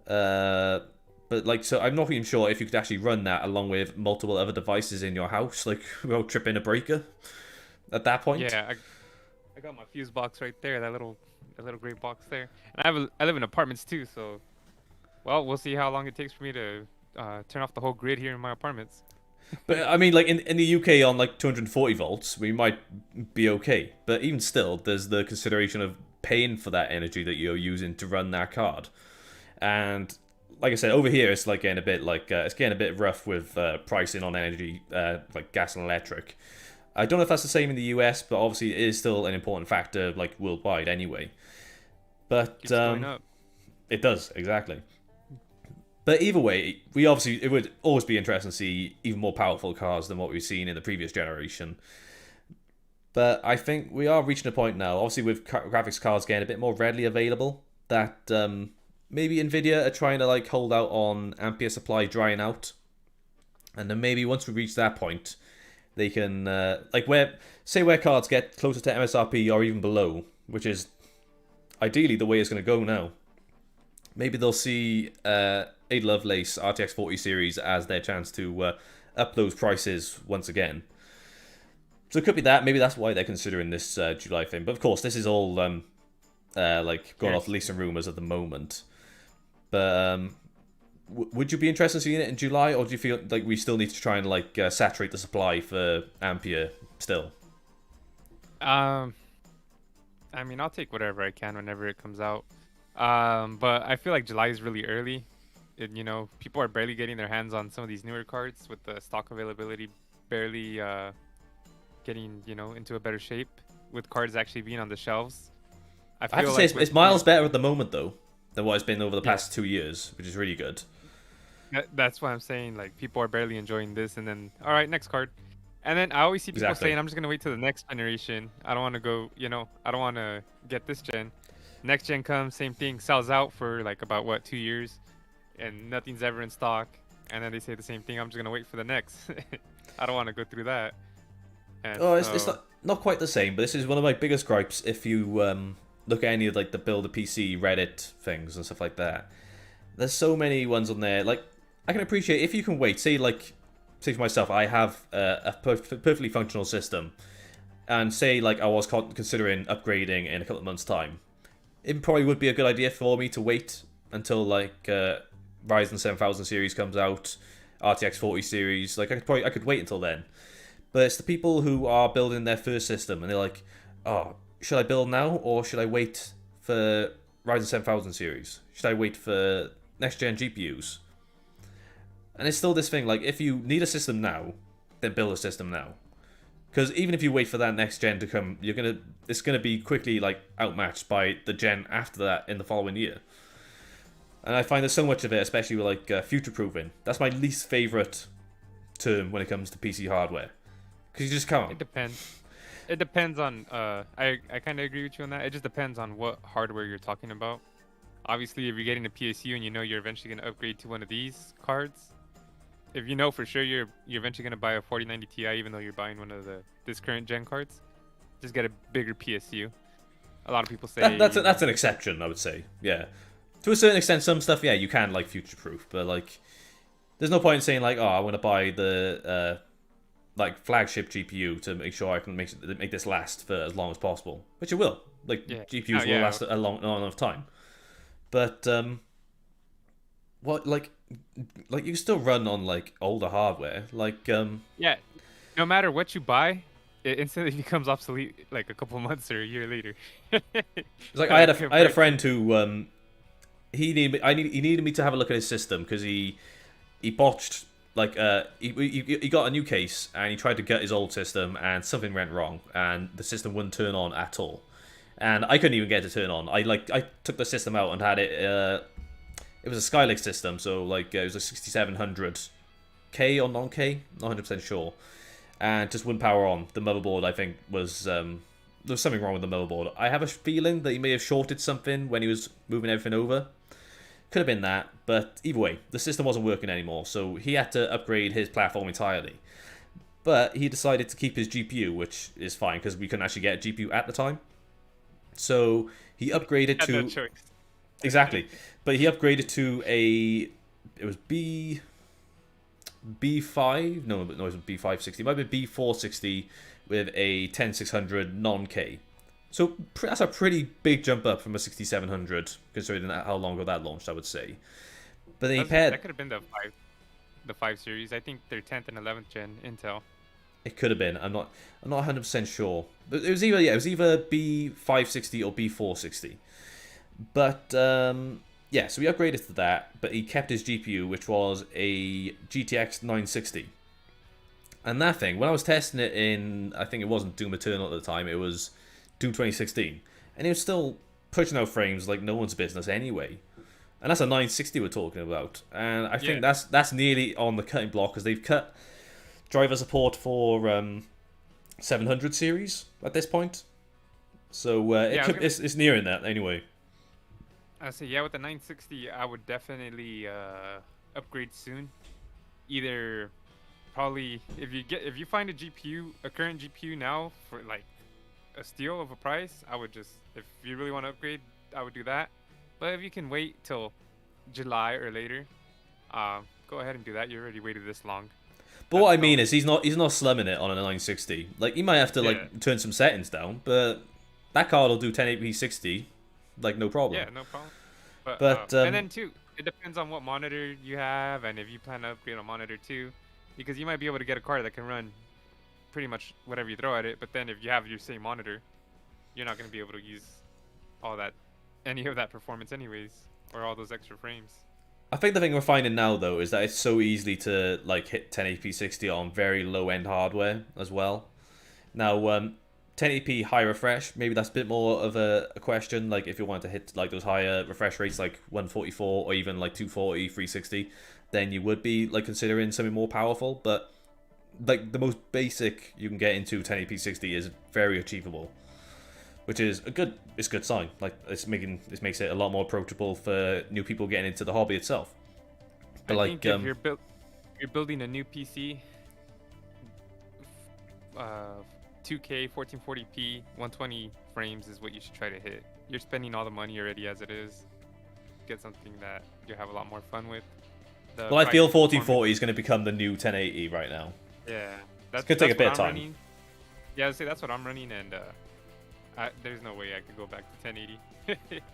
But like, so I'm not even sure if you could actually run that along with multiple other devices in your house, like without tripping a breaker at that point. Yeah, I got my fuse box right there. That little gray box there. And I live in apartments too, so well, we'll see how long it takes for me to turn off the whole grid here in my apartments. But I mean, like in the UK on like 240 volts, we might be okay. But even still, there's the consideration of paying for that energy that you're using to run that card. And like I said, over here it's like getting a bit like it's getting a bit rough with pricing on energy, like gas and electric. I don't know if that's the same in the US, but obviously it is still an important factor, like worldwide anyway. But Keeps going up. it does exactly. But either way, we obviously it would always be interesting to see even more powerful cars than what we've seen in the previous generation. But I think we are reaching a point now, obviously with graphics cards getting a bit more readily available, that maybe Nvidia are trying to like hold out on ampere supply drying out, and then maybe once we reach that point, they can like where cards get closer to MSRP or even below, which is ideally the way it's going to go now. Maybe they'll see Ada Lovelace RTX 40 series as their chance to up those prices once again. So it could be that. Maybe that's why they're considering this July thing. But of course, this is all like going off leaks and rumors at the moment. But would you be interested in seeing it in July, or do you feel like we still need to try and like saturate the supply for Ampere still? I mean, I'll take whatever I can whenever it comes out. But I feel like July is really early. You know, people are barely getting their hands on some of these newer cards with the stock availability barely getting, you know, into a better shape with cards actually being on the shelves. I have to say it's miles better at the moment though than what it's been over the past 2 years, which is really good. That's why I'm saying like people are barely enjoying this, and then all right, next card. And then I always see people saying, I'm just going to wait till the next generation. I don't want to go, you know, I don't want to get this gen. Next gen comes, same thing, sells out for like about, what, 2 years? And nothing's ever in stock. And then they say the same thing, I'm just going to wait for the next. I don't want to go through that. And it's not quite the same, but this is one of my biggest gripes if you look at any of like the Build a PC Reddit things and stuff like that. There's so many ones on there. Like, I can appreciate if you can wait. Say for myself, I have a perfectly functional system, and say like I was considering upgrading in a couple of months' time, it probably would be a good idea for me to wait until like Ryzen 7000 series comes out, RTX 40 series. Like I could wait until then. But it's the people who are building their first system and they're like, oh, should I build now or should I wait for Ryzen 7000 series? Should I wait for next gen GPUs? And it's still this thing, like, if you need a system now, then build a system now. Because even if you wait for that next gen to come, it's gonna be quickly, like, outmatched by the gen after that in the following year. And I find there's so much of it, especially with, like, future-proofing. That's my least favourite term when it comes to PC hardware. Because you just can't. It depends. It depends on, I kind of agree with you on that. It just depends on what hardware you're talking about. Obviously, if you're getting a PSU and you know you're eventually going to upgrade to one of these cards, if you know for sure you're eventually going to buy a 4090 Ti, even though you're buying one of this current gen cards, just get a bigger PSU. A lot of people say that's an exception, I would say. Yeah, to a certain extent, some stuff, yeah, you can like future-proof, but like, there's no point in saying like, oh, I want to buy the like flagship GPU to make sure I can make this last for as long as possible, which it will. Like GPUs will last a long enough time, but what like you can still run on like older hardware, like yeah, no matter what you buy, it instantly becomes obsolete like a couple months or a year later. It's like I had a friend who he needed me to have a look at his system because he botched like he got a new case and he tried to gut his old system and something went wrong and the system wouldn't turn on at all, and I couldn't even get it to turn on. I took the system out and had it it was a Skylake system, so like it was a 6700K or non-K, not 100% sure, and just wouldn't power on. The motherboard, I think, was there was something wrong with the motherboard. I have a feeling that he may have shorted something when he was moving everything over. Could have been that, but either way, the system wasn't working anymore, so he had to upgrade his platform entirely. But he decided to keep his GPU, which is fine because we couldn't actually get a GPU at the time. So he upgraded to no choice. exactly, but he upgraded to a it was B5 no it was B560, it might be B460 with a 10600 non-K. So that's a pretty big jump up from a 6700 considering how long ago that launched, I would say. But then he paired. That could have been the 5 series. I think they're 10th and 11th gen Intel. It could have been. I'm not 100% sure. But it was either B560 or B460. But yeah, so we upgraded to that, but he kept his GPU, which was a GTX 960. And that thing, when I was testing it in, I think it wasn't Doom Eternal at the time, it was Doom 2016, and it was still pushing out frames like no one's business anyway. And that's a 960 we're talking about, and I think that's nearly on the cutting block because they've cut driver support for 700 series at this point. So it's nearing that anyway. I say with the 960, I would definitely upgrade soon. Either probably if you find a current GPU now for like a steal of a price, I would just, if you really want to upgrade, I would do that. But if you can wait till July or later, go ahead and do that. You already waited this long. But what I mean is he's not slumming it on a 960. Like, he might have to like turn some settings down, but that card will do 1080p 60 like no problem. Yeah, no problem. But and then too, it depends on what monitor you have and if you plan to upgrade a monitor too, because you might be able to get a card that can run pretty much whatever you throw at it, but then if you have your same monitor, you're not going to be able to use any of that performance anyways, or all those extra frames. I think the thing we're finding now though is that it's so easy to like hit 1080p 60 on very low end hardware as well. Now 1080p high refresh, maybe that's a bit more of a question, like if you want to hit like those higher refresh rates like 144 or even like 240, 360, then you would be like considering something more powerful, but like the most basic you can get into 1080p 60 is very achievable, which is a good sign. Like this makes it a lot more approachable for new people getting into the hobby itself. But I think if you're building a new PC, 2K 1440p 120 frames is what you should try to hit. You're spending all the money already as it is. Get something that you have a lot more fun with. Well, I feel 1440 is going to become the new 1080 right now. Yeah, it's gonna take a bit of time. Running. Yeah, I'd say that's what I'm running, and there's no way I could go back to 1080.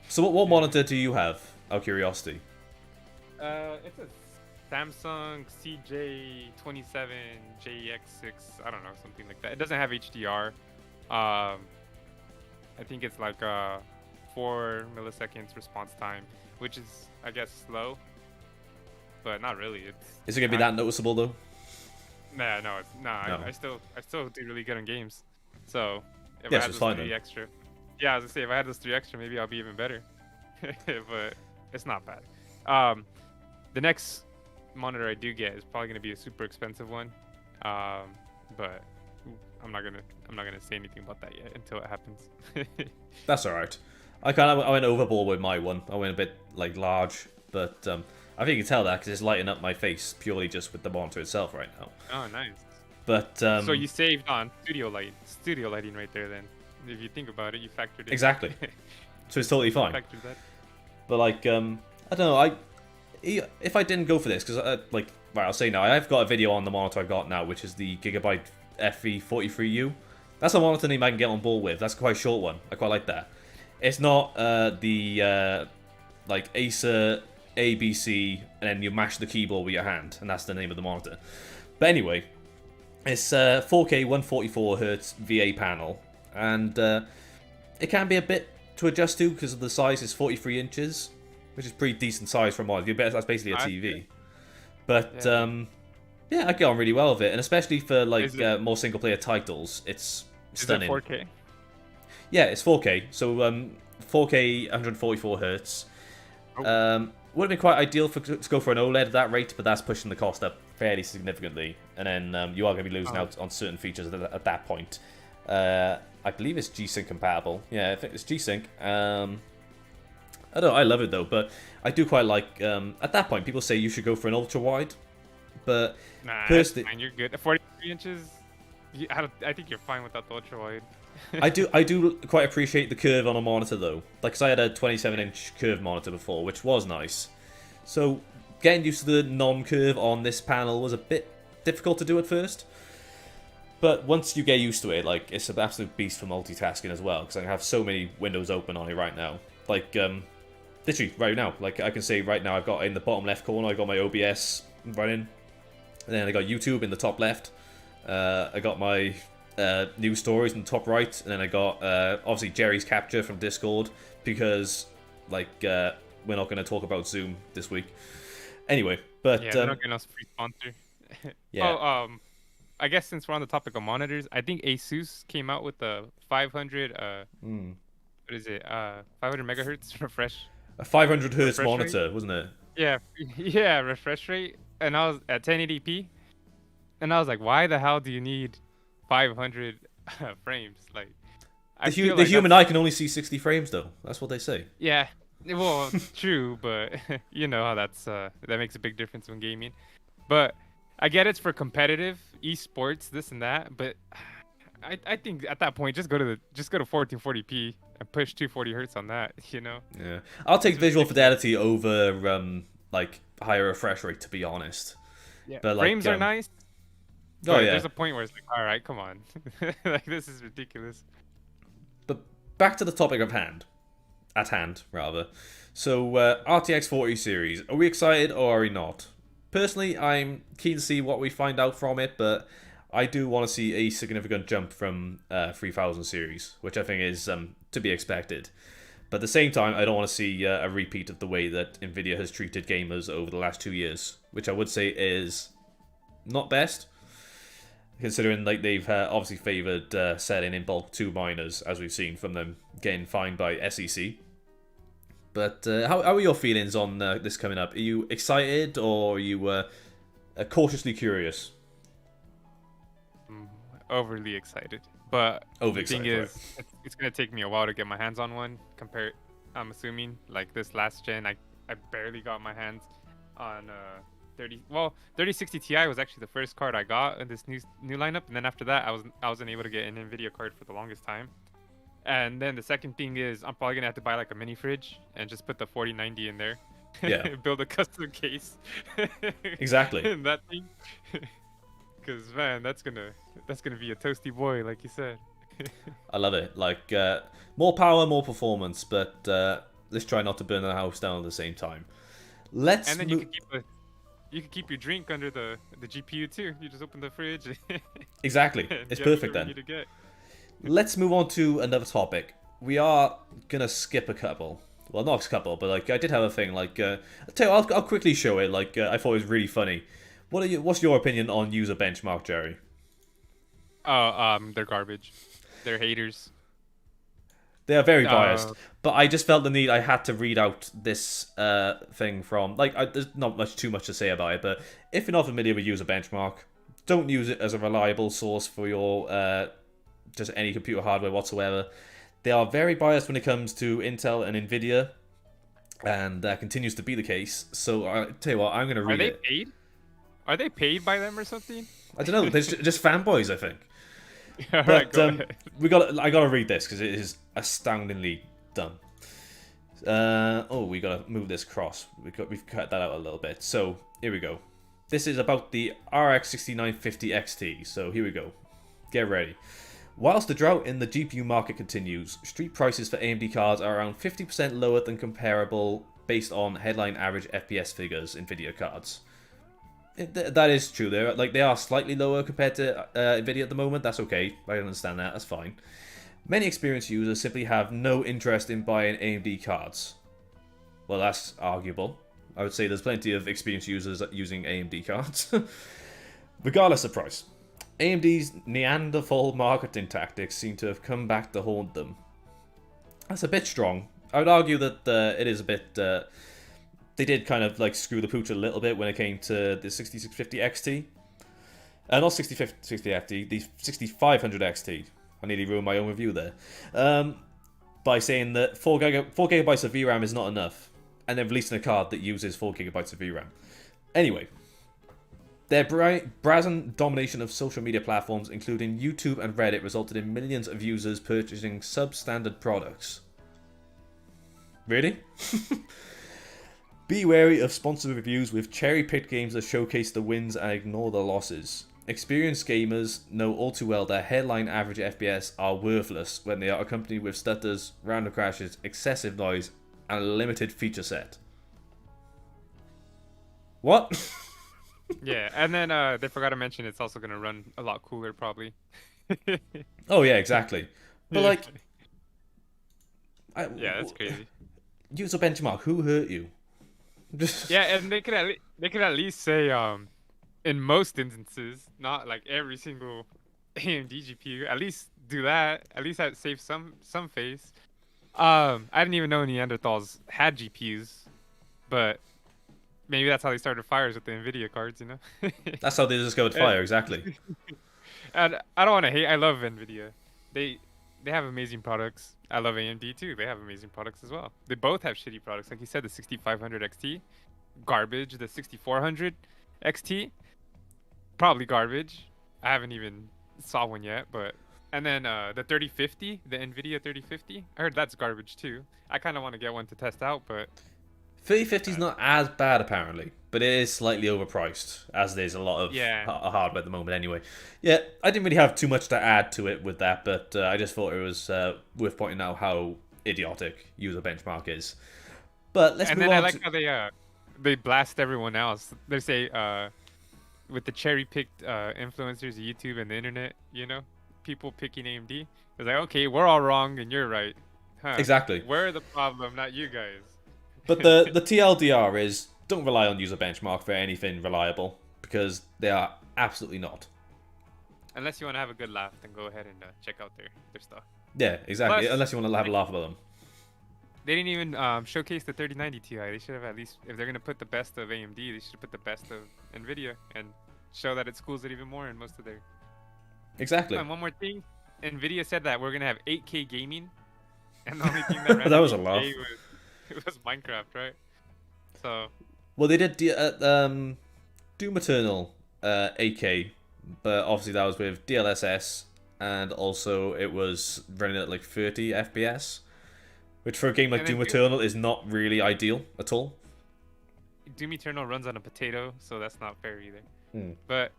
So what monitor do you have? Out of curiosity. It's a Samsung CJ27JX6. I don't know, something like that. It doesn't have HDR. I think it's like 4 milliseconds response time, which is, I guess, slow, but not really. Is it gonna be that noticeable though? Nah, no, it's no. I still do really good in games. So if I had those 3 extra, I was gonna say if I had those 3 extra, maybe I'll be even better. But it's not bad. The next monitor I do get is probably gonna be a super expensive one. But I'm not gonna say anything about that yet until it happens. That's all right. I went overboard with my one. I went a bit like large, but I think you can tell that because it's lighting up my face purely just with the monitor itself right now. Oh, nice. But so you saved on studio lighting right there. Then, if you think about it, you factored it. Exactly. So it's totally fine. Factored that. But like, I don't know. If I didn't go for this, because I'll say now, I've got a video on the monitor I got now, which is the Gigabyte FV43U. That's a monitor name I can get on board with. That's quite a short one. I quite like that. It's not the like Acer ABC, and then you mash the keyboard with your hand, and that's the name of the monitor. But anyway, it's 4K 144Hz VA panel, and it can be a bit to adjust to because of the size is 43 inches, which is pretty decent size for a monitor. That's basically a TV. But yeah, I get on really well with it, and especially for like more single player titles, it's stunning. Is it 4K? Yeah, it's 4K. So 4K 144 Hz. would have been quite ideal to go for an OLED at that rate, but that's pushing the cost up fairly significantly, and then you are going to be losing out on certain features at that point. I believe it's G-Sync compatible. Yeah, I think it's G-Sync. I don't know, I love it though, but I do quite like, at that point, people say you should go for an ultra-wide, but Nah, personally... fine, you're good. 43 inches, I think you're fine without the ultra-wide. I do quite appreciate the curve on a monitor though. Like, 'cause I had a 27-inch curved monitor before, which was nice. So, getting used to the non-curve on this panel was a bit difficult to do at first. But once you get used to it, like, it's an absolute beast for multitasking as well, because I have so many windows open on it right now. Like, literally, right now. Like, I can say right now I've got in the bottom left corner, I got my OBS running. And then I got YouTube in the top left. I got my news stories in the top right. And then I got, obviously, Jerry's capture from Discord, because, like, we're not going to talk about Zoom this week. Anyway, but... Yeah, they're not getting us free sponsor. Yeah. Oh, I guess since we're on the topic of monitors, I think Asus came out with the 500, what is it, 500 megahertz refresh. A 500 hertz refresh monitor, rate? wasn't it? Yeah, yeah, refresh rate. And I was at 1080p. And I was like, why the hell do you need 500 frames? Like, The human eye can only see 60 frames, though. That's what they say. Yeah, well, true, but you know how that makes a big difference when gaming. But I get it's for competitive esports, this and that, but I think at that point just go to 1440p and push 240 hertz on that, you know. Yeah, I'll take visual fidelity over like higher refresh rate, to be honest. Yeah, but like, frames are nice. Oh yeah, there's a point where it's like, all right, come on, like this is ridiculous. But back to the topic of at hand rather. So RTX 40 series, are we excited or are we not? Personally, I'm keen to see what we find out from it, but I do want to see a significant jump from 3000 series, which I think is to be expected. But at the same time, I don't want to see a repeat of the way that Nvidia has treated gamers over the last 2 years, which I would say is not best, considering like they've obviously favoured selling in bulk to miners, as we've seen from them getting fined by SEC. But how are your feelings on this coming up? Are you excited or are you cautiously curious? Overly excited. But the thing is, it's going to take me a while to get my hands on one. I'm assuming, like this last gen, I barely got my hands on 3060 Ti was actually the first card I got in this new lineup. And then after that, I wasn't able to get an Nvidia card for the longest time. And then the second thing is I'm probably going to have to buy like a mini fridge and just put the 4090 in there. Yeah. Build a custom case. Exactly. And that thing. Because, man, that's gonna be a toasty boy, like you said. I love it. Like, more power, more performance, but let's try not to burn the house down at the same time. And then you can keep your drink under the GPU too. You just open the fridge. Exactly. It's perfect then. Let's move on to another topic. We are gonna skip a couple. Well, not a couple, but like I did have a thing. Like, I'll quickly show it. Like, I thought it was really funny. What's your opinion on user benchmark, Jerry? They're garbage. They're haters. They are very biased. But I just felt the need. I had to read out this thing from there's not too much to say about it. But if you're not familiar with user benchmark, don't use it as a reliable source for your just any computer hardware whatsoever. They are very biased when it comes to Intel and Nvidia, and that continues to be the case. So I tell you what, I'm going to read it. Are they paid? Are they paid by them or something? I don't know. They're just fanboys, I think. All but right, I gotta read this because it is astoundingly dumb. We gotta move this across. We've cut that out a little bit. So here we go. This is about the RX 6950 XT. So here we go. Get ready. Whilst the drought in the GPU market continues, street prices for AMD cards are around 50% lower than comparable based on headline average FPS figures Nvidia cards. That is true. They are slightly lower compared to Nvidia at the moment. That's okay. I understand that. That's fine. Many experienced users simply have no interest in buying AMD cards. Well, that's arguable. I would say there's plenty of experienced users using AMD cards. Regardless of price, AMD's Neanderthal marketing tactics seem to have come back to haunt them. That's a bit strong. I would argue that it is a bit they did kind of like screw the pooch a little bit when it came to the 6650 XT. Not 6050 FT, the 6500 XT. I nearly ruined my own review there. By saying that 4 gigabytes of VRAM is not enough, and then releasing a card that uses 4 gigabytes of VRAM. Anyway, their brazen domination of social media platforms, including YouTube and Reddit, resulted in millions of users purchasing substandard products. Really? Be wary of sponsored reviews with cherry-picked games that showcase the wins and ignore the losses. Experienced gamers know all too well that headline average FPS are worthless when they are accompanied with stutters, random crashes, excessive noise, and a limited feature set. What? Yeah, and then they forgot to mention it's also going to run a lot cooler, probably. Oh, yeah, exactly. But, like... yeah, that's crazy. Use a benchmark. Who hurt you? Yeah, and they could at least say, in most instances, not like every single AMD GPU, at least do that. At least that saves some face. I didn't even know Neanderthals had GPUs, but maybe that's how they started fires with the NVIDIA cards, you know? That's how they discovered fire, exactly. And I don't want to hate. I love NVIDIA. They have amazing products. I love AMD too. They have amazing products as well. They both have shitty products. Like you said, the 6500 XT, garbage. The 6400 XT, probably garbage. I haven't even saw one yet, but... And then the 3050, the NVIDIA 3050, I heard that's garbage too. I kind of want to get one to test out, but... 3050 is not as bad apparently, but it is slightly overpriced, as there's a lot of hardware at the moment anyway. Yeah, I didn't really have too much to add to it with that, but I just thought it was worth pointing out how idiotic user benchmark is. But let's move on. And then I like how they blast everyone else. They say with the cherry-picked influencers, YouTube and the internet, you know, people picking AMD. It's like, okay, we're all wrong and you're right. Huh. Exactly. We're the problem, not you guys. But the TLDR is, don't rely on user benchmark for anything reliable, because they are absolutely not. Unless you want to have a good laugh, then go ahead and check out their stuff. Yeah, exactly. Plus, unless you want to have a laugh about them. They didn't even showcase the 3090 Ti. They should have at least, if they're going to put the best of AMD, they should have put the best of NVIDIA and show that it schools it even more in most of their... Exactly. And one more thing, NVIDIA said that we're going to have 8K gaming, and the only thing that ran that was a laugh. It was Minecraft, right? So. Well, they did Doom Eternal 8K, but obviously that was with DLSS, and also it was running at like 30 FPS, which for a game like Doom Eternal is not really ideal at all. Doom Eternal runs on a potato, so that's not fair either. Hmm. But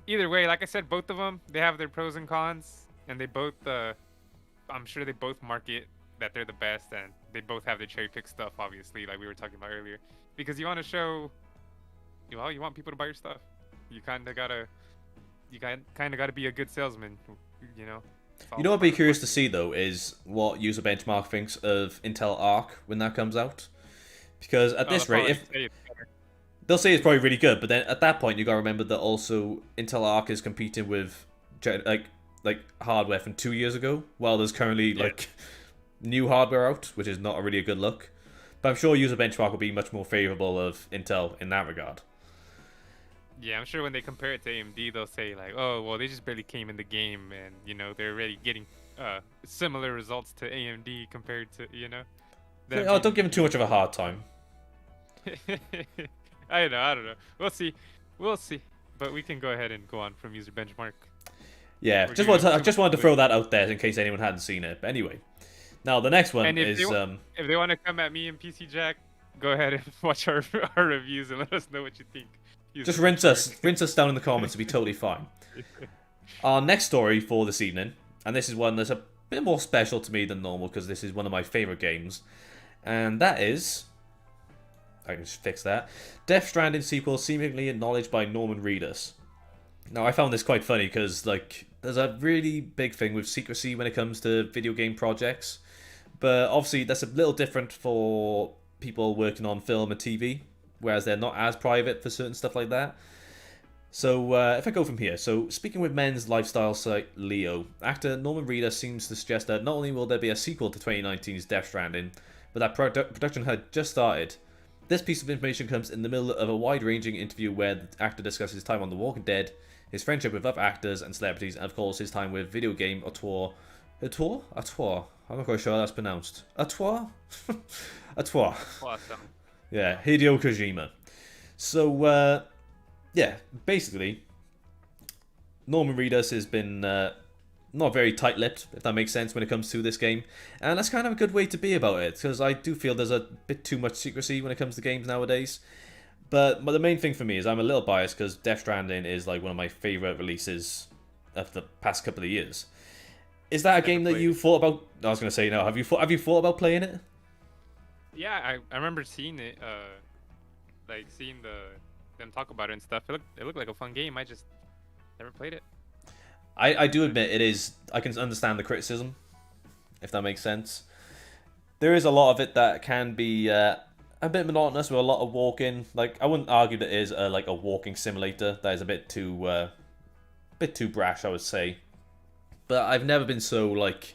either way, like I said, both of them, they have their pros and cons, and they both, I'm sure they both market that they're the best, and they both have their cherry-picked stuff, obviously, like we were talking about earlier. Because you want to show, well, you want people to buy your stuff. You kind of gotta be a good salesman, you know? You know what I'd be curious to see, though, is what user benchmark thinks of Intel Arc when that comes out. Because at this rate, they'll say it's probably really good, but then at that point, you gotta remember that also Intel Arc is competing with, like hardware from 2 years ago, while there's currently, like... new hardware out, which is not really a good look. But I'm sure user benchmark will be much more favorable of Intel in that regard. Yeah, I'm sure when they compare it to AMD, they'll say like, oh, well, they just barely came in the game, and, you know, they're already getting similar results to AMD compared to, you know. Oh, don't give them too much of a hard time. I don't know. We'll see. But we can go ahead and go on from user benchmark. Yeah, I just wanted to throw that out there in case anyone hadn't seen it. But anyway. Now, the next one is... if they want to come at me and PC Jack, go ahead and watch our reviews and let us know what you think. Just rinse us down in the comments, it'll be totally fine. Our next story for this evening, and this is one that's a bit more special to me than normal, because this is one of my favourite games, and that is... I can just fix that. Death Stranding sequel seemingly acknowledged by Norman Reedus. Now, I found this quite funny, because, like, there's a really big thing with secrecy when it comes to video game projects. But obviously, that's a little different for people working on film and TV, whereas they're not as private for certain stuff like that. So, if I go from here, so speaking with men's lifestyle site Leo, actor Norman Reedus seems to suggest that not only will there be a sequel to 2019's Death Stranding, but that production had just started, This piece of information comes in the middle of a wide-ranging interview where the actor discusses his time on The Walking Dead, his friendship with other actors and celebrities, and of course his time with video game auteur. Auteur? Auteur? I'm not quite sure how that's pronounced. Auteur? Auteur. Awesome. Yeah, Hideo Kojima. So, yeah, basically, Norman Reedus has been not very tight-lipped, if that makes sense, when it comes to this game. And that's kind of a good way to be about it, because I do feel there's a bit too much secrecy when it comes to games nowadays. But the main thing for me is I'm a little biased, because Death Stranding is like one of my favourite releases of the past couple of years. Is that a game that you thought about? I was going to say no. Have you thought about playing it? Yeah, I remember seeing it, like seeing them talk about it and stuff. It looked like a fun game. I just never played it. I do admit it is. I can understand the criticism, if that makes sense. There is a lot of it that can be a bit monotonous with a lot of walking. Like I wouldn't argue that it is like a walking simulator. That is a bit too brash, I would say. But I've never been so like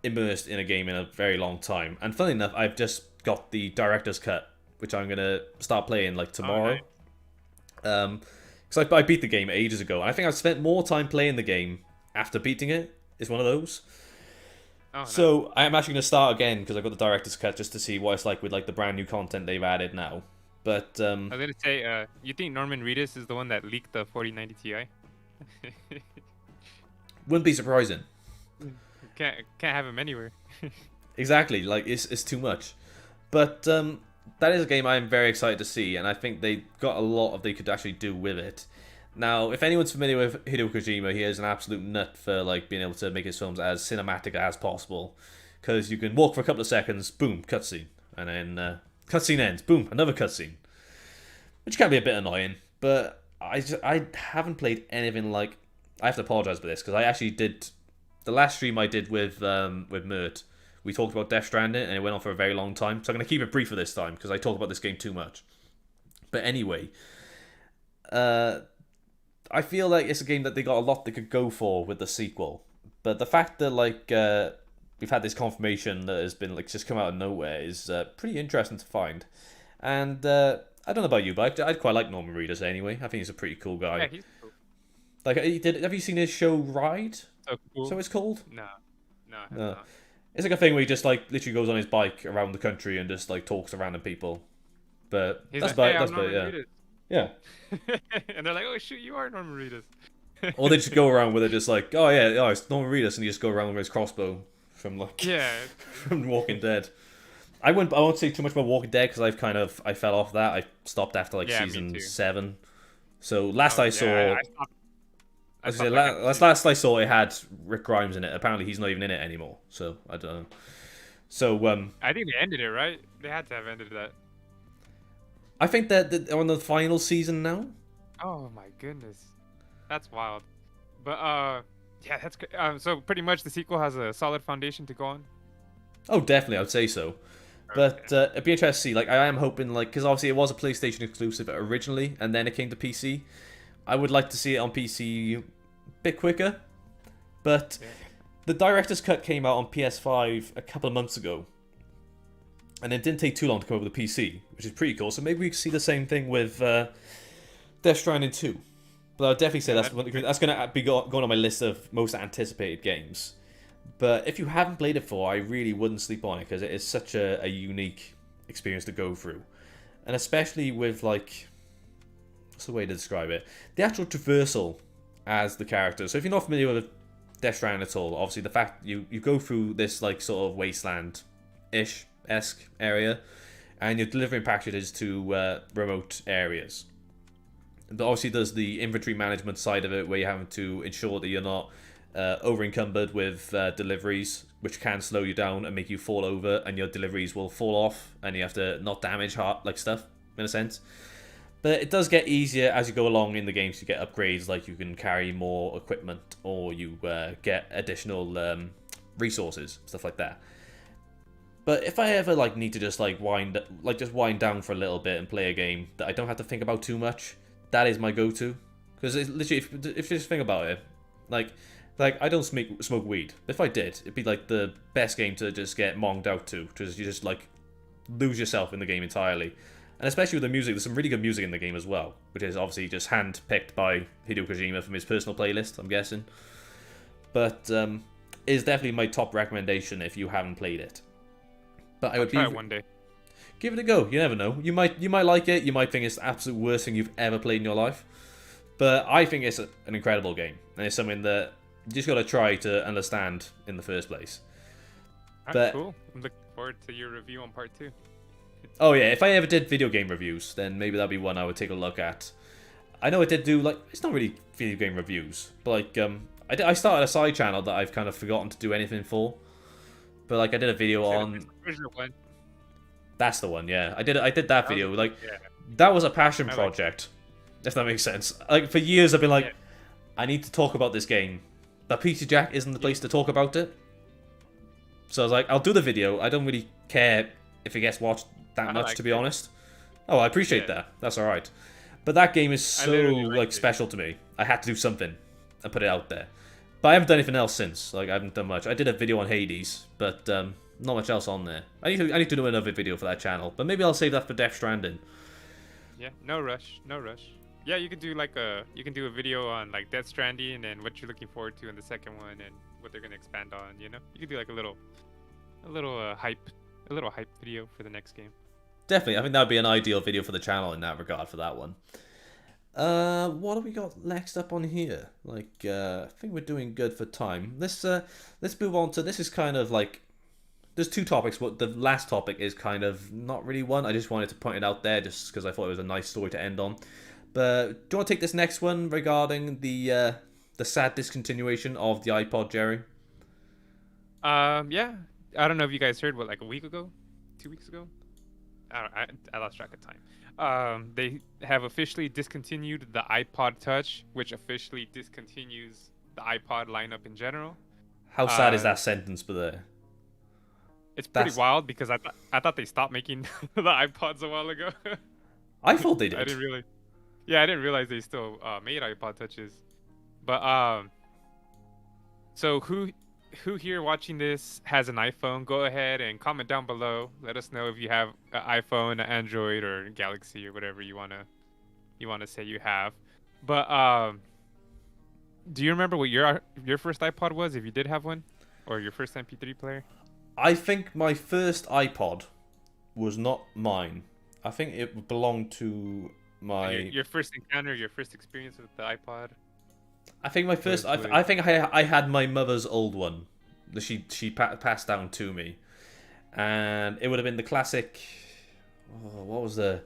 immersed in a game in a very long time. And funny enough, I've just got the director's cut, which I'm gonna start playing like tomorrow. Because I beat the game ages ago. And I think I've spent more time playing the game after beating it. It's one of those. Oh, so nice. I'm actually gonna start again because I've got the director's cut just to see what it's like with like the brand new content they've added now. But I was gonna say, you think Norman Reedus is the one that leaked the 4090 Ti? Wouldn't be surprising. Can't have him anywhere. Exactly, like it's too much. But that is a game I'm very excited to see, and I think they got a lot of they could actually do with it. Now, if anyone's familiar with Hideo Kojima, he is an absolute nut for like being able to make his films as cinematic as possible. Because you can walk for a couple of seconds, boom, cutscene, and then cutscene ends, boom, another cutscene, which can be a bit annoying. But I haven't played anything like. I have to apologize for this because I actually did the last stream I did with Mert. We talked about Death Stranding and it went on for a very long time. So I'm going to keep it brief for this time because I talk about this game too much. But anyway, I feel like it's a game that they got a lot they could go for with the sequel. But the fact that like we've had this confirmation that has been like just come out of nowhere is pretty interesting to find. And I don't know about you, but I'd quite like Norman Reedus anyway. I think he's a pretty cool guy. Yeah, he's cool. Like, have you seen his show Ride? So cool. So it's called? No, I have No. not. It's like a thing where he just like literally goes on his bike around the country and just like talks to random people. But He's that's like, about hey, it. I'm Norman Yeah. Reedus. And they're like, oh shoot, you are Norman Reedus. Or they just go around with it, just like, oh yeah, it's Norman Reedus, and you just go around with his crossbow from like from Walking Dead. I won't say too much about Walking Dead because I fell off that. I stopped after like season 7. So last I saw. Last I saw, it had Rick Grimes in it. Apparently, he's not even in it anymore. So I don't know. So I think they ended it, right? They had to have ended that. I think that they're on the final season now. Oh my goodness, that's wild. But yeah, that's so pretty much the sequel has a solid foundation to go on. Oh, definitely, I would say so. But it'd be interesting to see. Like, I am hoping, like, because obviously it was a PlayStation exclusive originally, and then it came to PC. I would like to see it on PC a bit quicker. But the director's cut came out on PS5 a couple of months ago. And it didn't take too long to come over the PC, which is pretty cool. So maybe we can see the same thing with Death Stranding 2. But I would definitely say that's going to be going on my list of most anticipated games. But if you haven't played it before, I really wouldn't sleep on it because it is such a unique experience to go through. And especially with, like, what's the way to describe it? The actual traversal as the character. So if you're not familiar with Death Stranding at all, obviously the fact you go through this, like, sort of wasteland-esque area, and you're delivering packages to remote areas. But obviously there's the inventory management side of it where you're having to ensure that you're not over encumbered with deliveries, which can slow you down and make you fall over, and your deliveries will fall off, and you have to not damage stuff in a sense. But it does get easier as you go along in the game. So you get upgrades, like you can carry more equipment, or you get additional resources, stuff like that. But if I ever need to just wind down for a little bit and play a game that I don't have to think about too much, that is my go-to. Because it's literally, if you just think about it, like I don't smoke weed. If I did, it'd be like the best game to just get monged out to, because you lose yourself in the game entirely. And especially with the music, there's some really good music in the game as well, which is obviously just hand-picked by Hideo Kojima from his personal playlist, I'm guessing. But is definitely my top recommendation if you haven't played it. But I'll try it one day. Give it a go. You never know. You might like it. You might think it's the absolute worst thing you've ever played in your life. But I think it's an incredible game, and it's something that you just got to try to understand in the first place. But cool. I'm looking forward to your review on part 2. Oh yeah, if I ever did video game reviews, then maybe that'd be one I would take a look at. I know I did do, like, it's not really video game reviews, but like I started a side channel that I've kind of forgotten to do anything for. But like I did a video on. One. That's the one, yeah. I did that video. Like, yeah. That was a passion project, if that makes sense. Like, for years I've been like, I need to talk about this game. But PC Jack isn't the place to talk about it. So I was like, I'll do the video. I don't really care if it gets watched that much, to be honest. Oh, I appreciate that. That's alright. But that game is so, like, special to me. I had to do something and put it out there. But I haven't done anything else since. Like, I haven't done much. I did a video on Hades, but not much else on there. I need to do another video for that channel, but maybe I'll save that for Death Stranding. Yeah, no rush, no rush. Yeah, you could do like a video on like Death Stranding and what you're looking forward to in the second one and what they're gonna expand on. You know, you could do like a little hype video for the next game. Definitely, I think that would be an ideal video for the channel in that regard for that one. What have we got next up on here? Like, I think we're doing good for time. Let's move on to, this is kind of like, there's two topics, but the last topic is kind of not really one. I just wanted to point it out there just because I thought it was a nice story to end on. But do you want to take this next one regarding the sad discontinuation of the iPod, Jerry? Yeah. I don't know if you guys heard, like a week ago? 2 weeks ago? I lost track of time. They have officially discontinued the iPod Touch, which officially discontinues the iPod lineup in general. How sad is that sentence, but there? It's pretty wild because I thought they stopped making the iPods a while ago. I thought they did. I didn't realize they still made iPod Touches. But so who here watching this has an iPhone? Go ahead and comment down below. Let us know if you have an iPhone, an Android, or Galaxy, or whatever you wanna say you have. But do you remember what your first iPod was, if you did have one, or your first MP3 player? I think my first iPod was not mine. I think it belonged to my... Your first encounter, your first experience with the iPod? I think my first... I think I had my mother's old one. She passed down to me. And it would have been the classic... Oh, what was the...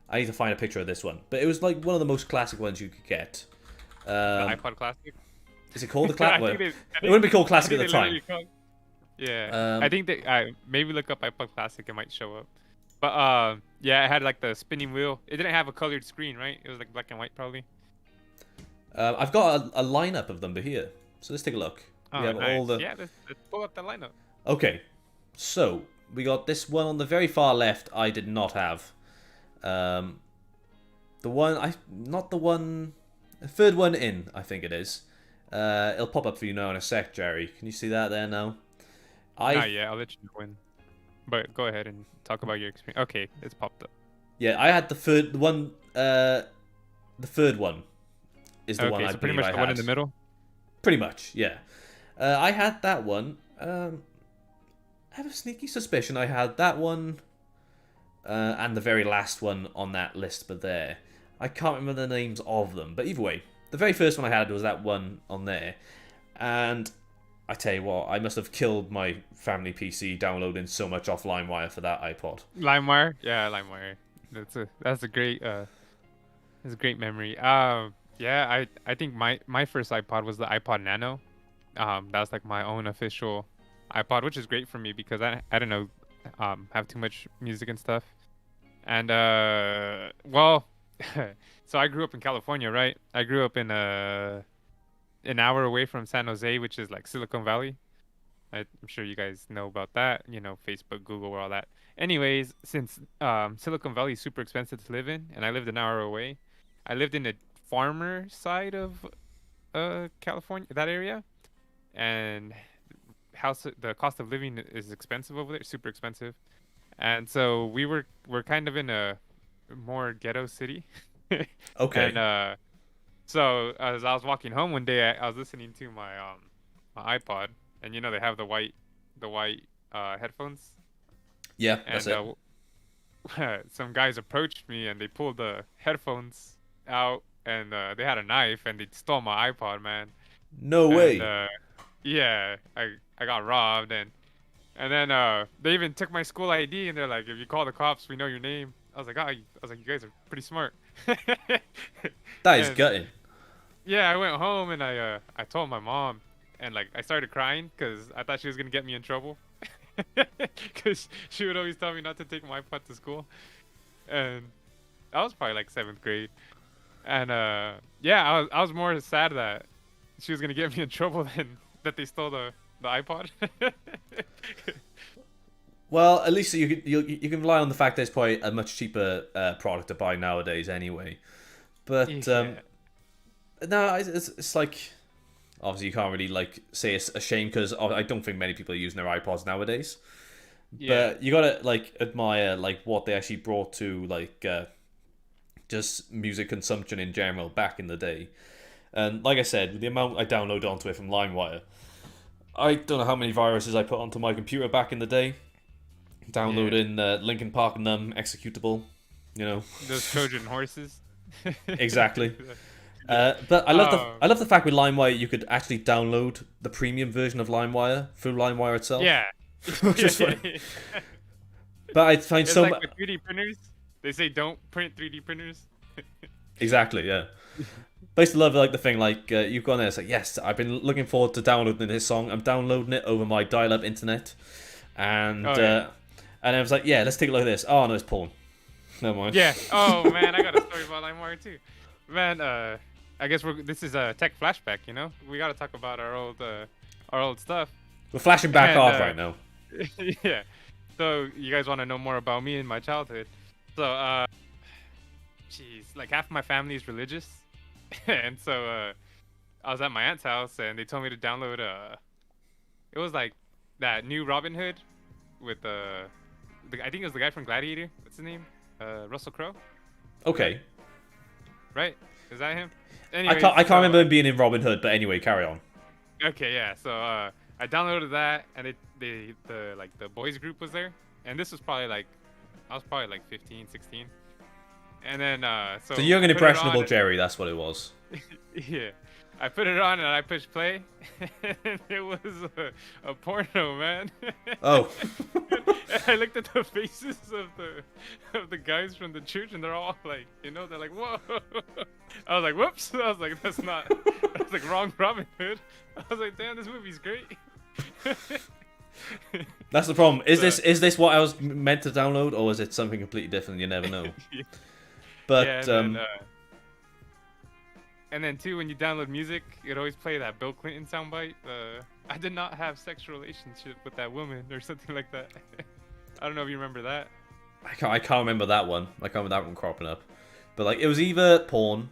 I need to find a picture of this one. But it was like one of the most classic ones you could get. The iPod Classic? Is it called the Classic? It wouldn't be called Classic at the time. Yeah, I think that maybe look up iPod Classic, it might show up. But yeah, it had like the spinning wheel. It didn't have a colored screen, right? It was like black and white, probably. I've got a lineup of them here, so let's take a look. Oh, we have nice. all the... Yeah, let's pull up the lineup. Okay, so we got this one on the very far left. I did not have. The third one in, I think it is. It'll pop up for you now in a sec, Jerry. Can you see that there now? Yeah, I'll let you know when. But go ahead and talk about your experience. Okay, it's popped up. Yeah, I had the third one. The third one is the one I believe I had. Okay, so pretty much the one in the middle? Pretty much, yeah. I had that one. I have a sneaky suspicion I had that one and the very last one on that list, but there. I can't remember the names of them, but either way, the very first one I had was that one on there. And I tell you what, I must have killed my family PC downloading so much off LimeWire for that iPod. LimeWire? Yeah, LimeWire. That's a great memory. Yeah, I think my first iPod was the iPod Nano. That was like my own official iPod, which is great for me because I don't know, have too much music and stuff. And well, so I grew up in California, right? I grew up in an hour away from San Jose, which is like Silicon Valley. I'm sure you guys know about that, you know, Facebook, Google, all that. Anyways, since Silicon Valley is super expensive to live in, and I lived an hour away, I lived in the farmer side of California, that area, and the cost of living is expensive over there, super expensive. And so we're kind of in a more ghetto city. And Okay. so as I was walking home one day, I was listening to my iPod, and they have the white headphones, Yeah, that's and it. some guys approached me and they pulled the headphones out, and they had a knife and they stole my iPod, man. No And way. yeah, I got robbed, and then they even took my school ID, and they're like, if you call the cops, we know your name. I was like, you guys are pretty smart. That is And gutting. yeah, I went home and I told my mom, and like I started crying because I thought she was gonna get me in trouble. Because she would always tell me not to take my iPod to school, and I was probably like seventh grade, and yeah, I was more sad that she was gonna get me in trouble than that they stole the iPod. Well, at least you can rely on the fact that it's probably a much cheaper product to buy nowadays anyway. But Yeah, no, it's like obviously you can't really like say it's a shame because I don't think many people are using their iPods nowadays. yeah, But you gotta like admire like what they actually brought to like just music consumption in general back in the day. And like I said, with the amount I downloaded onto it from LimeWire, I don't know how many viruses I put onto my computer back in the day. yeah. Downloading Linkin Park Numb executable, you know. Those Trojan horses. Exactly. Yeah. But Oh, I love the fact with LimeWire you could actually download the premium version of LimeWire through LimeWire itself, yeah. which Yeah, is yeah, funny. yeah. But I find It's so like much with 3D printers. They say don't print 3D printers. exactly, yeah. But I used to love like the thing like you've gone there. It's like yes, I've been looking forward to downloading this song. I'm downloading it over my dial-up internet, Oh yeah. and I was like, yeah, let's take a look at this. Oh no, it's porn. Never mind. Yeah. Oh man, I got a story about LimeWire too. Man, I guess this is a tech flashback. We got to talk about our old stuff. We're flashing back And off right now. yeah. So you guys want to know more about me and my childhood? So jeez, like half my family is religious, and so I was at my aunt's house and they told me to download it was like that new Robin Hood with I think it was the guy from Gladiator. What's his name? Russell Crowe, Okay. right? Is that him? I Anyways, can't so remember him being in Robin Hood, but anyway, carry on. okay, yeah. So I downloaded that, and the boys group was there, and this was probably like I was probably like 15, 16, and then So so young I and put it on. impressionable Jerry, that's what it was. Yeah, I put it on and I pushed play, and it was a porno, man. Oh. And I looked at the faces of the guys from the church, and they're all like, they're like, whoa. I was like, whoops. I was like, that's like wrong Robin Hood. I was like, damn, this movie's great. That's the problem. So, Is this what I was meant to download, or is it something completely different? You never know. yeah, But and then too, when you download music, it always play that Bill Clinton soundbite. I did not have sex relationship with that woman or something like that. I don't know if you remember that. I can't remember that one. I can't remember that one cropping up. But like it was either porn,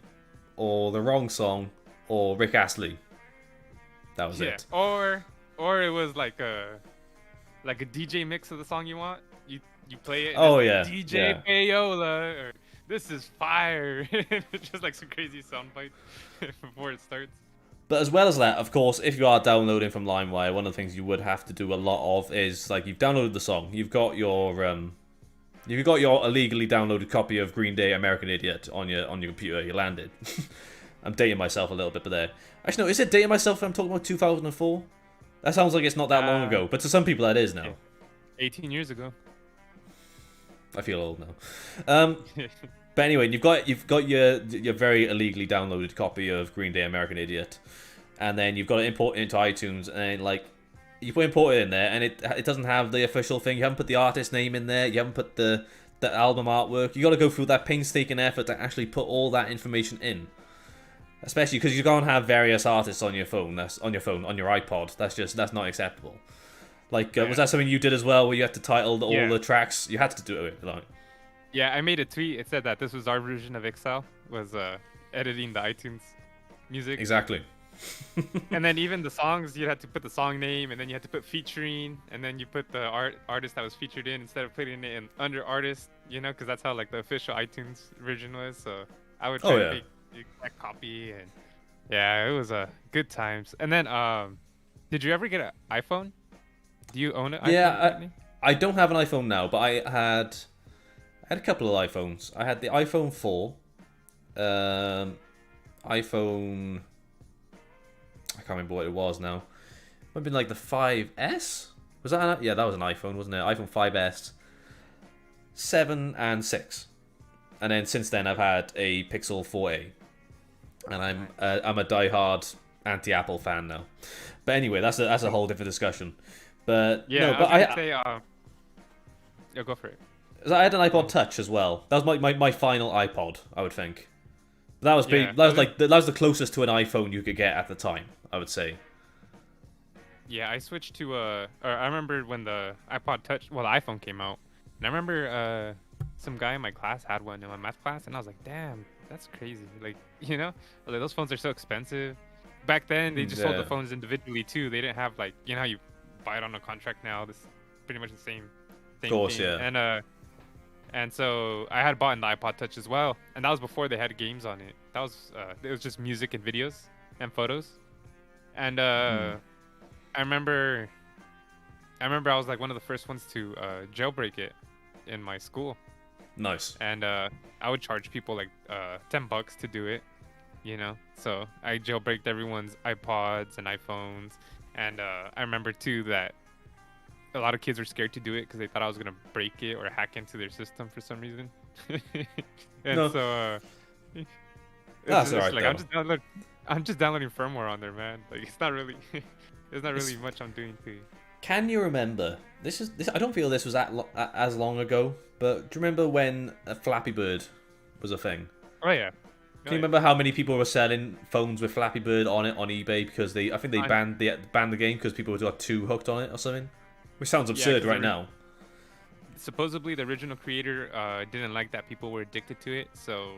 or the wrong song, or Rick Astley. That was Yeah, it. or it was like a DJ mix of the song you want. You play it and it's Oh like yeah, DJ yeah. Payola or this is fire. It's just like some crazy sound bites before it starts. But as well as that, of course, if you are downloading from LimeWire, one of the things you would have to do a lot of is like you've downloaded the song, you've got your illegally downloaded copy of Green Day American Idiot on your computer. You landed. I'm dating myself a little bit, but there. Actually, no, is it dating myself if I'm talking about 2004? That sounds like it's not that long Uh, ago, but to some people that is yeah, now. 18 years ago. I feel old now. But anyway, you've got your very illegally downloaded copy of Green Day American Idiot, and then you've got to import it into iTunes, and like you put import it in there, and it doesn't have the official thing. You haven't put the artist name in there. You haven't put the album artwork. You got to go through that painstaking effort to actually put all that information in. Especially because you can't have various artists on your phone. That's on your iPod. That's not acceptable. Like, was Yeah. that something you did as well, where you had to title all Yeah. the tracks? You had to do it, like. Yeah, I made a tweet. It said that this was our version of Excel, was editing the iTunes music. Exactly. And then even the songs, you had to put the song name, and then you had to put featuring, and then you put the artist that was featured in instead of putting it in under artist, because that's how like the official iTunes version was. So I would Oh try to yeah. make a copy, and yeah, it was good times. And then did you ever get an iPhone? Do you own an iPhone Yeah, currently? I don't have an iPhone now, but I had a couple of iPhones. I had the iPhone 4, iPhone. I can't remember what it was now. Might have been like the 5S. Was that? Yeah, that was an iPhone, wasn't it? iPhone 5S, 7 and 6, and then since then I've had a Pixel 4a, and I'm a diehard anti-Apple fan now. But anyway, that's a whole different discussion. But Yeah, no, I but was gonna say yeah, go for it. I had an iPod Touch as well. That was my final iPod, I would think. Yeah, That was the closest to an iPhone you could get at the time, I would say. yeah, I switched to or I remember when the iPod Touch, well, the iPhone came out, and I remember some guy in my class had one in my math class, and I was like, damn, that's crazy. Like, like those phones are so expensive. Back then, they just sold the Yeah, phones individually too. They didn't have like, how you buy it on a contract now. This is pretty much the same of thing. course, yeah. And so I had bought an iPod Touch as well, and that was before they had games on it. That was it was just music and videos and photos. And I remember I was like one of the first ones to jailbreak it in my school, Nice. and I would charge people like $10 to do it, So I jailbreaked everyone's iPods and iPhones, and I remember too that a lot of kids were scared to do it because they thought I was gonna break it or hack into their system for some reason. And No, so that's it's alright like though. I'm just downloading firmware on there, man. Like it's not really there's not really much I'm doing to. Can you remember? This. I don't feel this was as long ago, but do you remember when a Flappy Bird was a thing? Oh yeah. Can you remember how many people were selling phones with Flappy Bird on it on eBay because I think they I- banned the game because people got too hooked on it or something? Which sounds Yeah, absurd 'cause right now. supposedly the original creator didn't like that people were addicted to it, so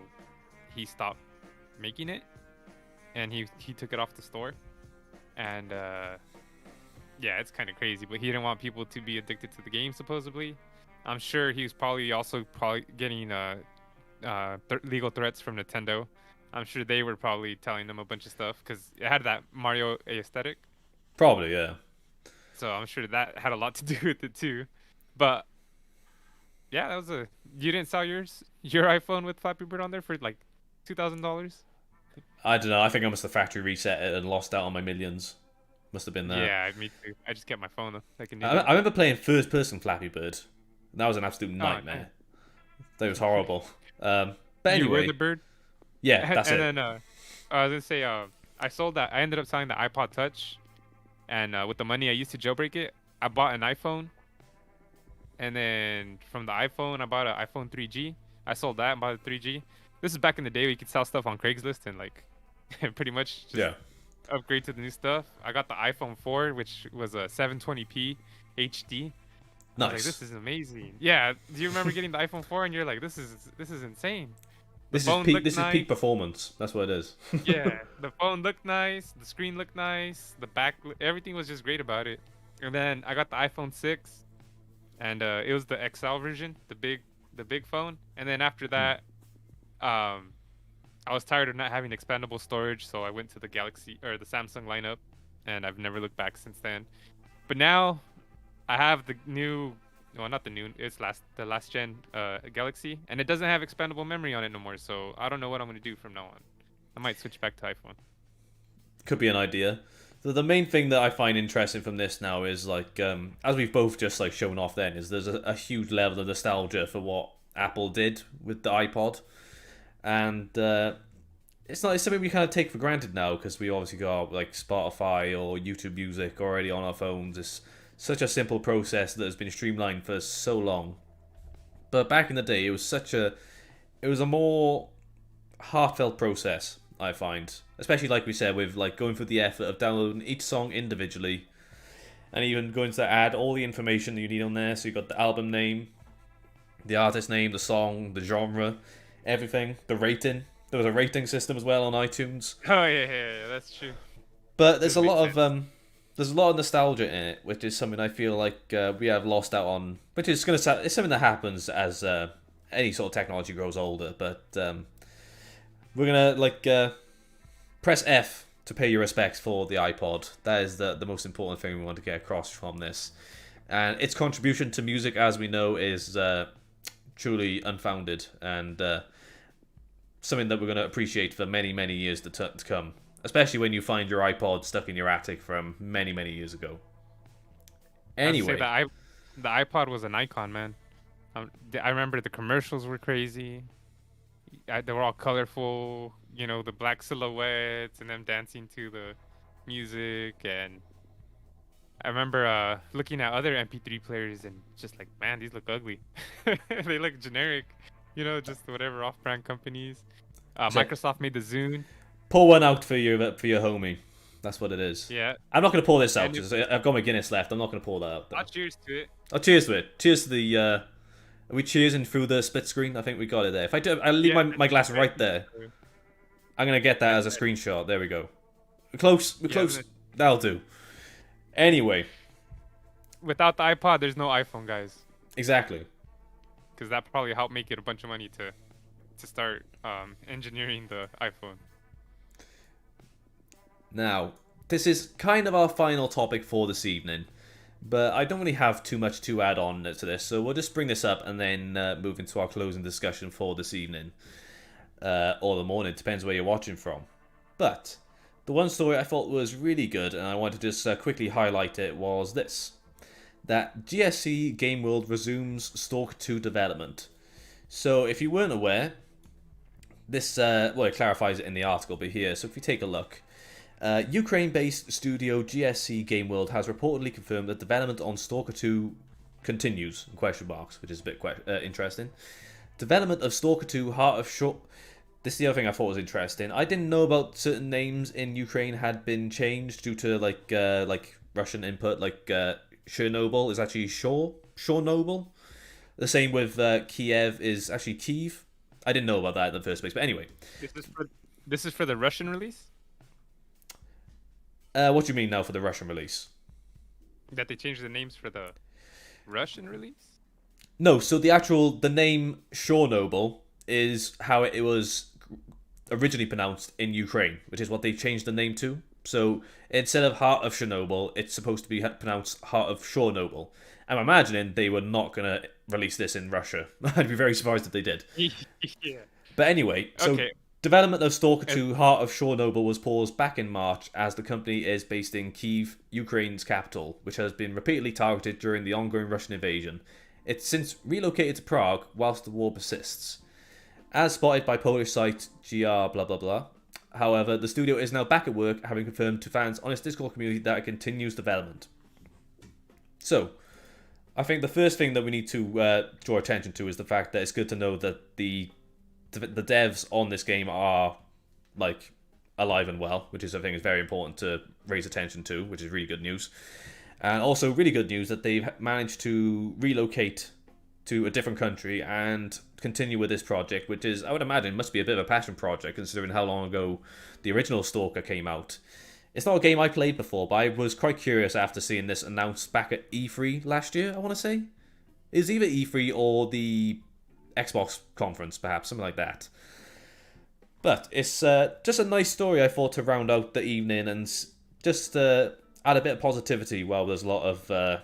he stopped making it, and he took it off the store. And yeah, it's kind of crazy, but he didn't want people to be addicted to the game. Supposedly, I'm sure he was probably getting legal threats from Nintendo. I'm sure they were probably telling them a bunch of stuff because it had that Mario aesthetic. Probably, yeah. So I'm sure that had a lot to do with it too. But yeah, you didn't sell your iPhone with Flappy Bird on there for like $2,000? I don't know. I think I must have factory reset it and lost out on my millions. Must have been that. Yeah, me too. I just kept my phone though, like an I idiot. remember playing first person Flappy Bird. That was an absolute Oh, nightmare. That was horrible. But you were anyway, the bird. yeah, that's And it. then I was gonna say I sold that. I ended up selling the iPod Touch, and with the money I used to jailbreak it, I bought an iPhone. And then from the iPhone, I bought an iPhone 3G. I sold that and bought a 3G. This is back in the day where you could sell stuff on Craigslist and like pretty much just Yeah, upgrade to the new stuff. I got the iPhone 4, which was a 720p HD. I was like, nice. this is amazing. Yeah, do you remember getting the iPhone 4 and you're like, this is insane. The This is phone peak. looked This is nice. peak performance. That's what it is. Yeah, the phone looked nice, the screen looked nice, everything was just great about it. And then I got the iPhone 6, and it was the XL version, the big phone. And then after that, I was tired of not having expandable storage, so I went to the Galaxy or the Samsung lineup, and I've never looked back since then. But now I have the new, well, not the new, the last gen Galaxy, and it doesn't have expandable memory on it no more. So I don't know what I'm gonna do from now on. I might switch back to iPhone. Could be an idea. The main thing that I find interesting from this now is like, as we've both just like shown off, then is there's a huge level of nostalgia for what Apple did with the iPod, and it's something we kind of take for granted now because we obviously got like Spotify or YouTube Music already on our phones. It's such a simple process that has been streamlined for so long. But back in the day, it was a more heartfelt process, I find. Especially like we said, with like going through the effort of downloading each song individually, and even going to add all the information that you need on there. So you got the album name, the artist name, the song, the genre, everything, the rating. There was a rating system as well on iTunes. Oh yeah, that's true. But Doesn't make sense. there's a lot of nostalgia in it, which is something I feel like we have lost out on. Which is it's something that happens as any sort of technology grows older. But we're gonna press F to pay your respects for the iPod. That is the most important thing we want to get across from this. And its contribution to music, as we know, is truly unfounded and something that we're going to appreciate for many, many years to come. Especially when you find your iPod stuck in your attic from many, many years ago. I would say Anyway, the iPod was an icon, man. I remember the commercials were crazy. They were all colorful, you know, the black silhouettes and them dancing to the music. And I remember looking at other MP3 players and just like, man, these look ugly. They look generic, you know, just whatever off-brand companies. so Microsoft made the Zune. pour one out for your homie. That's what it is. Yeah. I'm not going to pour this out And because I've got my Guinness left. I'm not going to pour that out. Though. cheers to it. Oh, cheers to it. Cheers to the. Are we cheersing through the split screen? I think we got it there. If I do, I'll leave my glass right there. I'm gonna get that as a screenshot. There we go. We're close. We're close. That'll do. Anyway. Without the iPod, there's no iPhone, guys. Exactly. Because that probably helped make it a bunch of money to start engineering the iPhone. Now, this is kind of our final topic for this evening, but I don't really have too much to add on to this, so we'll just bring this up and then move into our closing discussion for this evening. Or the morning, depends where you're watching from. But the one story I thought was really good, and I want to just quickly highlight it, was this. That GSC Game World resumes Stalker 2 development. So if you weren't aware, this, well, it clarifies it in the article, but here, so if you take a look. Ukraine-based studio GSC Game World has reportedly confirmed that development on Stalker 2 continues, in question marks, which is a bit interesting. Development of Stalker 2 Heart of Shore... This is the other thing I thought was interesting. I didn't know about certain names in Ukraine had been changed due to like Russian input, like Chernobyl is actually Shornobyl. The same with Kiev is actually Kiev. I didn't know about that in the first place, but anyway. This is for the Russian release? What do you mean now for the Russian release? That they changed the names for the Russian release? No, so the name Shornobyl is how it was originally pronounced in Ukraine, which is what they changed the name to. So instead of Heart of Chernobyl, it's supposed to be pronounced Heart of Shornobyl. I'm imagining they were not going to release this in Russia. I'd be very surprised if they did. Yeah. But anyway, so Okay. development of Stalker 2 Heart of Shornobyl was paused back in March as the company is based in Kyiv, Ukraine's capital, which has been repeatedly targeted during the ongoing Russian invasion. It's since relocated to Prague whilst the war persists. As spotted by Polish site GR blah blah blah. However, the studio is now back at work, having confirmed to fans on its Discord community that it continues development. So, I think the first thing that we need to draw attention to is the fact that it's good to know that the devs on this game are like alive and well, which is I think is very important to raise attention to, which is really good news. And also really good news that they've managed to relocate to a different country and continue with this project, which is, I would imagine, must be a bit of a passion project considering how long ago the original Stalker came out. It's not a game I played before, but I was quite curious after seeing this announced back at E3 last year, I want to say. It was either E3 or the Xbox conference, perhaps, something like that. But it's just a nice story, I thought, to round out the evening and just add a bit of positivity while there's a lot of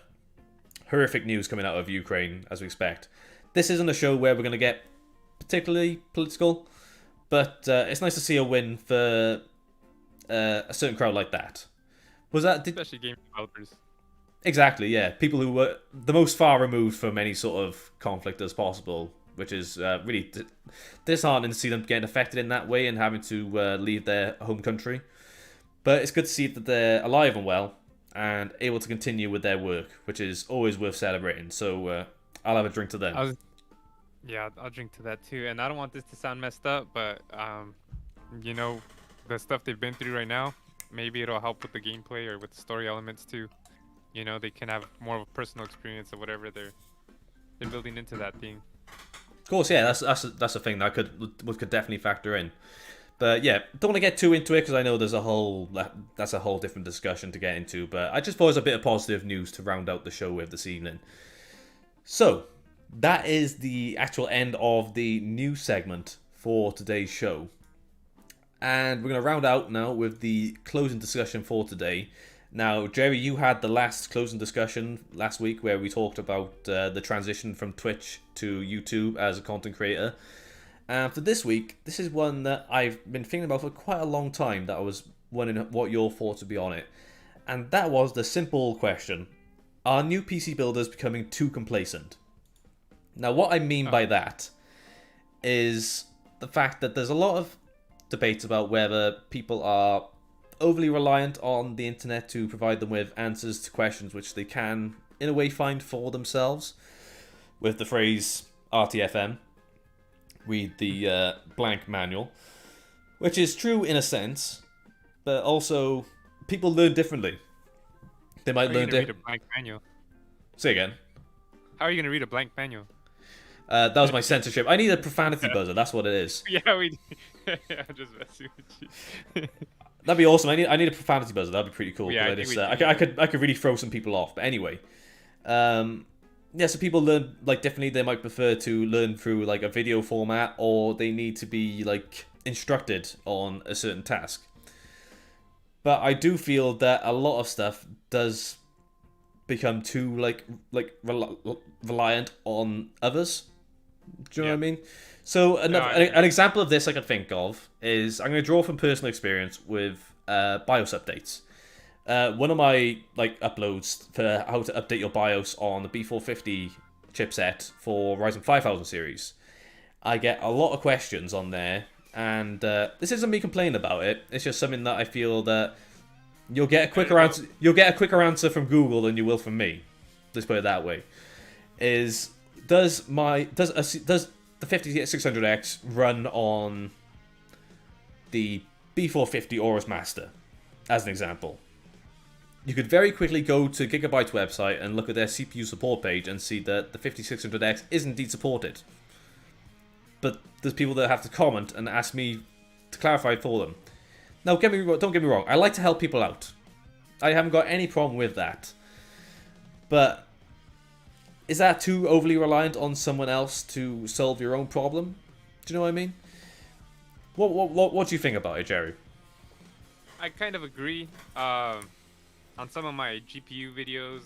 horrific news coming out of Ukraine, as we expect. This isn't a show where we're going to get particularly political, but it's nice to see a win for a certain crowd like that. Especially game developers. Exactly, yeah. People who were the most far removed from any sort of conflict as possible, which is really disheartening to see them getting affected in that way and having to leave their home country. But it's good to see that they're alive and well and able to continue with their work, which is always worth celebrating. So I'll have a drink to them. Yeah, I'll drink to that too. And I don't want this to sound messed up, but you know, the stuff they've been through right now, maybe it'll help with the gameplay or with the story elements too. You know, they can have more of a personal experience of whatever they're building into that thing. Of course, yeah, that's a thing that could definitely factor in. But yeah, don't want to get too into it because I know that's a whole different discussion to get into. But I just thought it was a bit of positive news to round out the show with this evening. So that is the actual end of the news segment for today's show. And we're going to round out now with the closing discussion for today. Now, Jerry, you had the last closing discussion last week where we talked about the transition from Twitch to YouTube as a content creator. And for this week, this is one that I've been thinking about for quite a long time, that I was wondering what your thoughts would be on it. And that was the simple question: are new PC builders becoming too complacent? Now, what I mean by that is the fact that there's a lot of debates about whether people are overly reliant on the internet to provide them with answers to questions which they can, in a way, find for themselves. With the phrase RTFM, read the blank manual, which is true in a sense, but also people learn differently. They might learn read a blank manual. Say again. How are you going to read a blank manual? That was my censorship. I need a profanity buzzer. That's what it is. Yeah, we. I'm just messing with you. That'd be awesome. I need a profanity buzzer. That'd be pretty cool. Yeah, I could really throw some people off. But anyway, yeah. So people learn differently. They might prefer to learn through a video format, or they need to be instructed on a certain task. But I do feel that a lot of stuff does become too reliant on others. Do you know what I mean? So an example of this I could think of is, I'm going to draw from personal experience with BIOS updates. One of my uploads for how to update your BIOS on the B450 chipset for Ryzen 5000 series, I get a lot of questions on there, and this isn't me complaining about it. It's just something that I feel that you'll get a quicker answer. You'll get a quicker answer from Google than you will from me. Let's put it that way. Does the 5600X run on the B450 Aorus Master, as an example? You could very quickly go to Gigabyte's website and look at their CPU support page and see that the 5600X is indeed supported. But there's people that have to comment and ask me to clarify for them. Now, don't get me wrong, I like to help people out. I haven't got any problem with that. But is that too overly reliant on someone else to solve your own problem? Do you know what I mean? What do you think about it, Jerry? I kind of agree. On some of my GPU videos,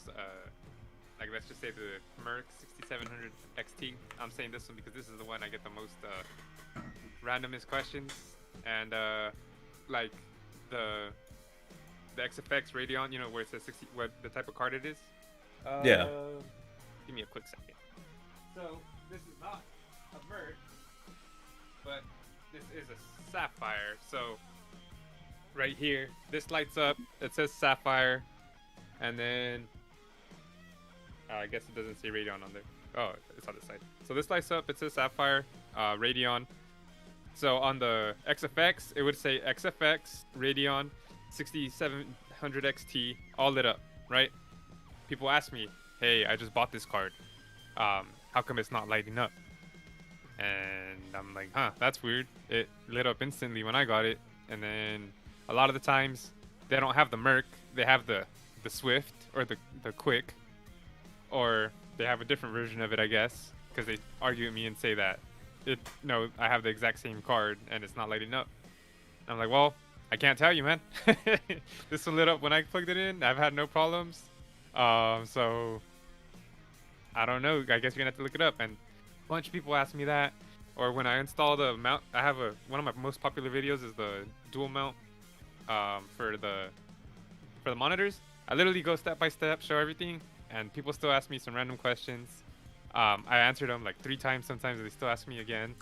let's just say the Merc 6700 XT, I'm saying this one because this is the one I get the most randomest questions, and the XFX Radeon, where it says 60, what the type of card it is. Yeah. Give me a quick second. So this is not a Merc, but this is a Sapphire. So right here, this lights up. It says Sapphire, and then I guess it doesn't say Radeon on there. Oh, it's on the side. So this lights up. It says Sapphire, Radeon. So on the XFX, it would say XFX Radeon 6700 XT, all lit up, right? People ask me, hey, I just bought this card. How come it's not lighting up? And I'm like, that's weird. It lit up instantly when I got it. And then a lot of the times, they don't have the Merc. They have the Swift or the Quick. Or they have a different version of it, I guess. Because they argue with me and say that, I have the exact same card and it's not lighting up. And I'm like, well, I can't tell you, man. This one lit up when I plugged it in. I've had no problems. So I don't know. I guess you're gonna have to look it up. And a bunch of people ask me that. Or when I install the mount, I have one of my most popular videos is the dual mount for the monitors. I literally go step by step, show everything, and people still ask me some random questions. I answered them 3 times. Sometimes they still ask me again.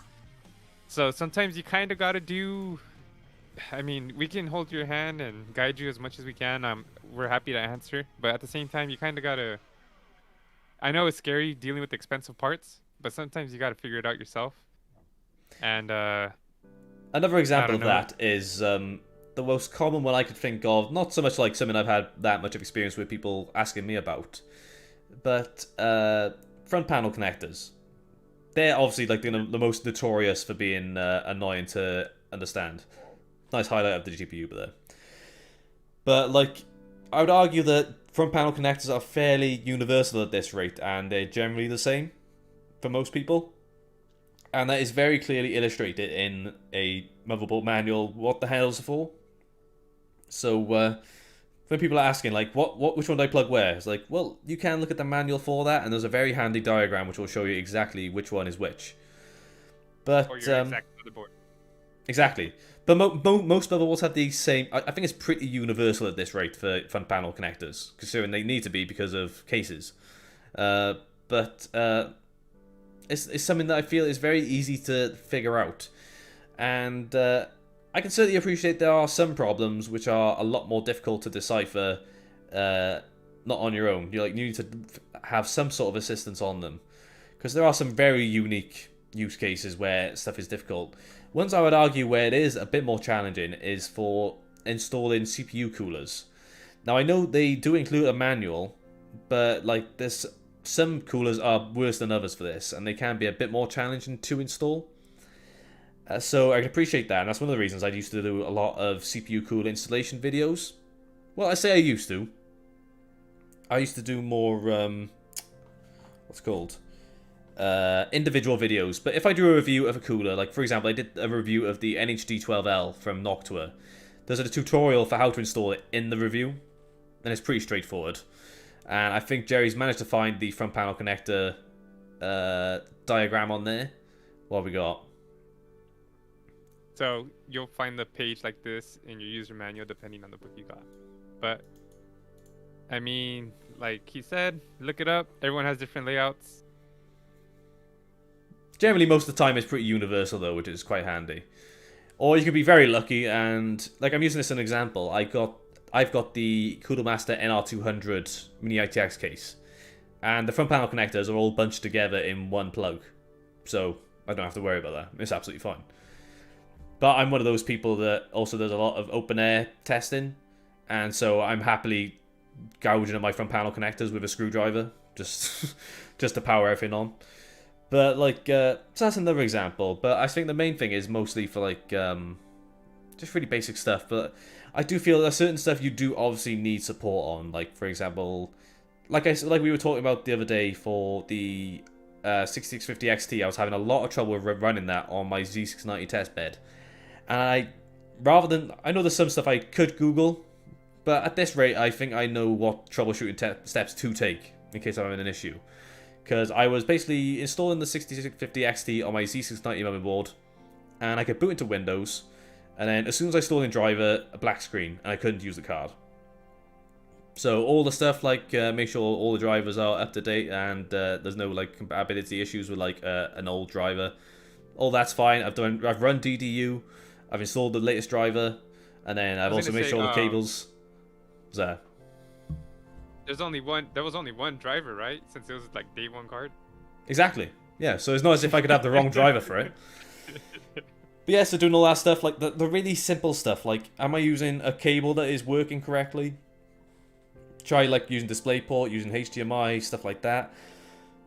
So sometimes you kind of gotta do. I mean, we can hold your hand and guide you as much as we can. We're happy to answer, but at the same time, you kind of gotta. I know it's scary dealing with expensive parts, but sometimes you gotta figure it out yourself. And another example of that is the most common one I could think of. Not so much something I've had that much of experience with people asking me about, but front panel connectors. They're obviously the most notorious for being annoying to understand. Nice highlight of the GPU there. But like, I would argue that front panel connectors are fairly universal at this rate, and they're generally the same for most people. And that is very clearly illustrated in a motherboard manual. What the hell is it for? So when people are asking like, which one do I plug where? It's like, well, you can look at the manual for that, and there's a very handy diagram which will show you exactly which one is which. But Or your exact motherboard. exactly. But most motherboards have the same. I think it's pretty universal at this rate for front panel connectors, considering they need to be because of cases. But it's something that I feel is very easy to figure out, and I can certainly appreciate there are some problems which are a lot more difficult to decipher, not on your own. You need to have some sort of assistance on them, because there are some very unique use cases where stuff is difficult. Ones I would argue where it is a bit more challenging is for installing CPU coolers. Now I know they do include a manual, but like there's some coolers are worse than others for this, and they can be a bit more challenging to install. So I can appreciate that, and that's one of the reasons I used to do a lot of CPU cooler installation videos. Well, I say I used to. I used to do more, what's it called? Individual videos. But if I do a review of a cooler, like for example, I did a review of the NHD12L from Noctua. There's a tutorial for how to install it in the review, and it's pretty straightforward. And I think Jerry's managed to find the front panel connector diagram on there. What have we got? So you'll find the page like this in your user manual depending on the book you got. But I mean, like he said, look it up. Everyone has different layouts. Generally, most of the time it's pretty universal though, which is quite handy. Or you can be very lucky, and like I'm using this as an example. I've got the Cooler Master NR200 mini RTX case, and the front panel connectors are all bunched together in one plug, so I don't have to worry about that. It's absolutely fine. But I'm one of those people that also does a lot of open air testing, and so I'm happily gouging at my front panel connectors with a screwdriver, just to power everything on. But like, so that's another example. But I think the main thing is mostly for like, just really basic stuff. But I do feel there's certain stuff you do obviously need support on. Like for example, like we were talking about the other day for the 6650 XT, I was having a lot of trouble running that on my Z690 test bed. And I know there's some stuff I could Google, but at this rate, I think I know what troubleshooting steps to take in case I'm having an issue. Because I was basically installing the 6650 XT on my Z690 motherboard, and I could boot into Windows, and then as soon as I installed in driver, a black screen, and I couldn't use the card. So all the stuff like make sure all the drivers are up to date, and there's no like compatibility issues with like an old driver. All that's fine. I've run DDU, I've installed the latest driver, and then I've also made sure the cables. What's that? There was only one driver, right? Since it was like day one card. Exactly. Yeah. So it's not as if I could have the wrong driver for it. But yeah, so doing all that stuff, like the really simple stuff, like am I using a cable that is working correctly? Try like using DisplayPort, using HDMI, stuff like that.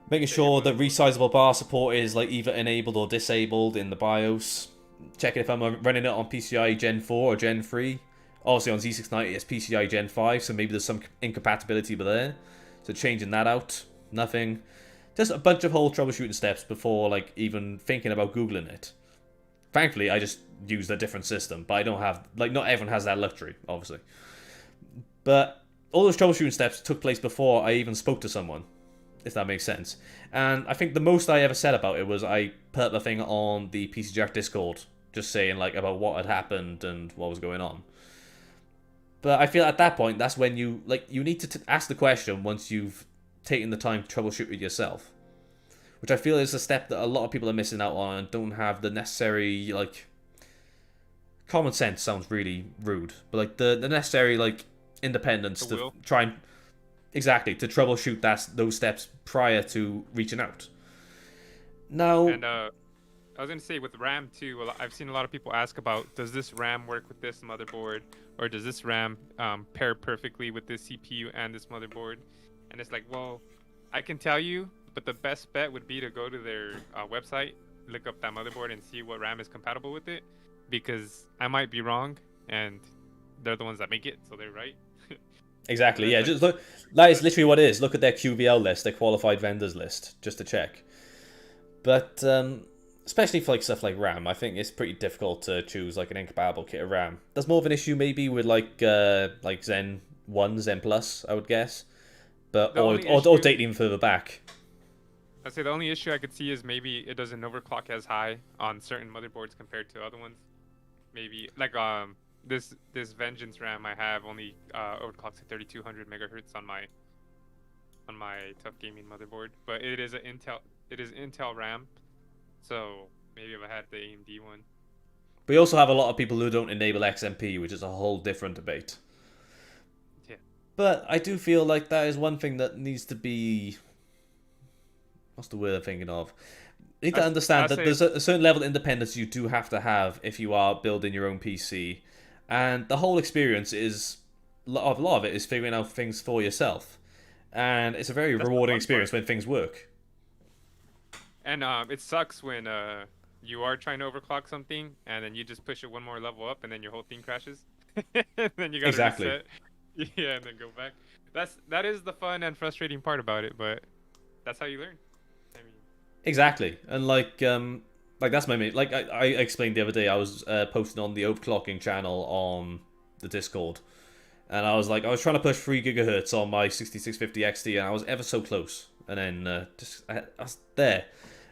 Making sure that resizable bar support is like either enabled or disabled in the BIOS. Checking if I'm running it on PCI Gen 4 or Gen 3. Obviously on Z690 it's PCI Gen 5, so maybe there's some incompatibility there. So changing that out, nothing. Just a bunch of whole troubleshooting steps before like even thinking about Googling it. Thankfully, I just used a different system, but I don't have, like not everyone has that luxury, obviously. But all those troubleshooting steps took place before I even spoke to someone, if that makes sense. And I think the most I ever said about it was I put up a thing on the PC Jack Discord, just saying like about what had happened and what was going on. But I feel at that point, that's when you need to ask the question once you've taken the time to troubleshoot it yourself. Which I feel is a step that a lot of people are missing out on and don't have the necessary, like... Common sense sounds really rude, but like the necessary, like, independence to try and... Exactly, to troubleshoot those steps prior to reaching out. Now... And, I was going to say with RAM too, I've seen a lot of people ask about, does this RAM work with this motherboard? Or does this RAM pair perfectly with this CPU and this motherboard? And it's like, well, I can tell you, but the best bet would be to go to their website, look up that motherboard and see what RAM is compatible with it. because I might be wrong, and they're the ones that make it, so they're right. And Exactly. that's Yeah. like, Just look. That is literally what it is. Look at their QVL list, their qualified vendors list, just to check. But especially for like stuff like RAM, I think it's pretty difficult to choose like an incompatible kit of RAM. There's more of an issue maybe with like Zen 1, Zen Plus, I would guess, but the only or issue, dating even further back. I'd say the only issue I could see is maybe it doesn't overclock as high on certain motherboards compared to other ones. Maybe like this Vengeance RAM I have only overclocks at 3200 megahertz on my tough gaming motherboard, but it is Intel RAM, so maybe if I had the AMD one. We also have a lot of people who don't enable XMP, which is a whole different debate. Yeah. But I do feel like that is one thing that needs to be. What's the word I'm thinking of? You need to understand that there's a certain level of independence you do have to have if you are building your own PC. And the whole experience is. A lot of it is figuring out things for yourself. And it's a very rewarding experience when things work. And it sucks when you are trying to overclock something and then you just push it one more level up and then your whole thing crashes. And then you gotta reset. Yeah, and then go back. That is the fun and frustrating part about it, but that's how you learn. I mean, exactly, and like that's my main. Like I explained the other day, I was posting on the overclocking channel on the Discord, and I was trying to push 3 gigahertz on my 6650 XT, and I was ever so close, and then I was there,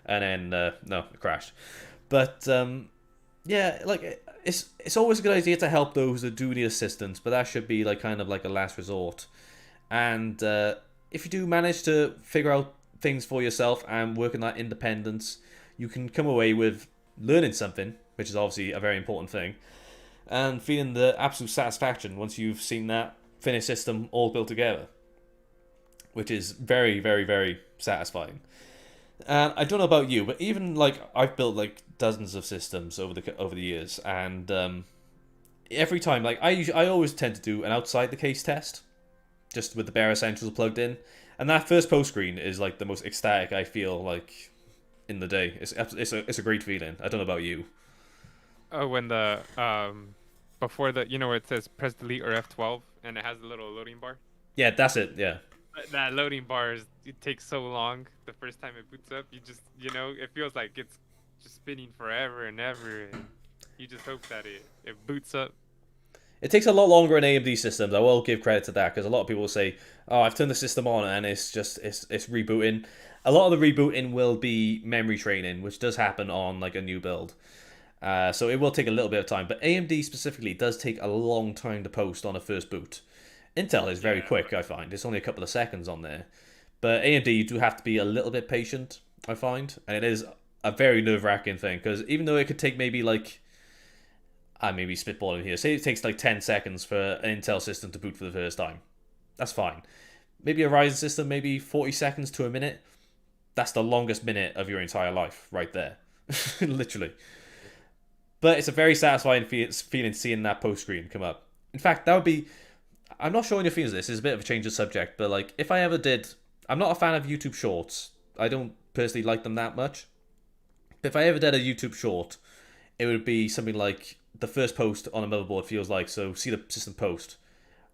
and then no, it crashed. But yeah, like it's always a good idea to help those that do need assistance, but that should be like kind of like a last resort. And if you do manage to figure out things for yourself and work in that independence, you can come away with learning something, which is obviously a very important thing, and feeling the absolute satisfaction once you've seen that finished system all built together, which is very, very, very satisfying. And I don't know about you, but even like I've built like dozens of systems over the years, and every time like I always tend to do an outside the case test, just with the bare essentials plugged in, and that first post screen is like the most ecstatic I feel like in the day. It's a great feeling. I don't know about you. oh, when the before the where it says press delete or F12 and it has the little loading bar. Yeah, that's it. Yeah. That loading bar it takes so long the first time it boots up. You just it feels like it's just spinning forever and ever, and you just hope that it boots up. It takes a lot longer in AMD systems. I will give credit to that because a lot of people will say, "Oh, I've turned the system on and it's rebooting." A lot of the rebooting will be memory training, which does happen on like a new build. So it will take a little bit of time, but AMD specifically does take a long time to post on a first boot. Intel is very quick, I find. It's only a couple of seconds on there. But AMD, you do have to be a little bit patient, I find. And it is a very nerve-wracking thing, because even though it could take maybe like... I may be spitballing here. Say it takes like 10 seconds for an Intel system to boot for the first time. That's fine. Maybe a Ryzen system, maybe 40 seconds to a minute. That's the longest minute of your entire life, right there. Literally. But it's a very satisfying feeling seeing that post screen come up. In fact, that would be... I'm not sure on your feelings of this. It's a bit of a change of subject, but like if I ever did... I'm not a fan of YouTube Shorts. I don't personally like them that much. But if I ever did a YouTube Short, it would be something like the first post on a motherboard feels like. So see the system post,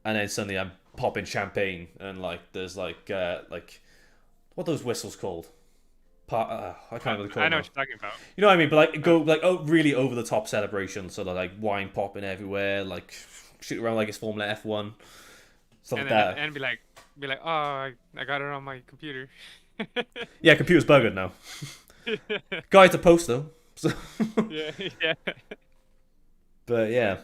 and then suddenly I'm popping champagne, and like there's like what are those whistles called? I can't really call them. I know what you're talking about. You know what I mean? But like go like really over the top celebration, so like wine popping everywhere, like shoot around like it's Formula F1, stuff like that. And be like, oh, I got it on my computer. Yeah, computer's buggered now. Guide to post though. So yeah. But yeah,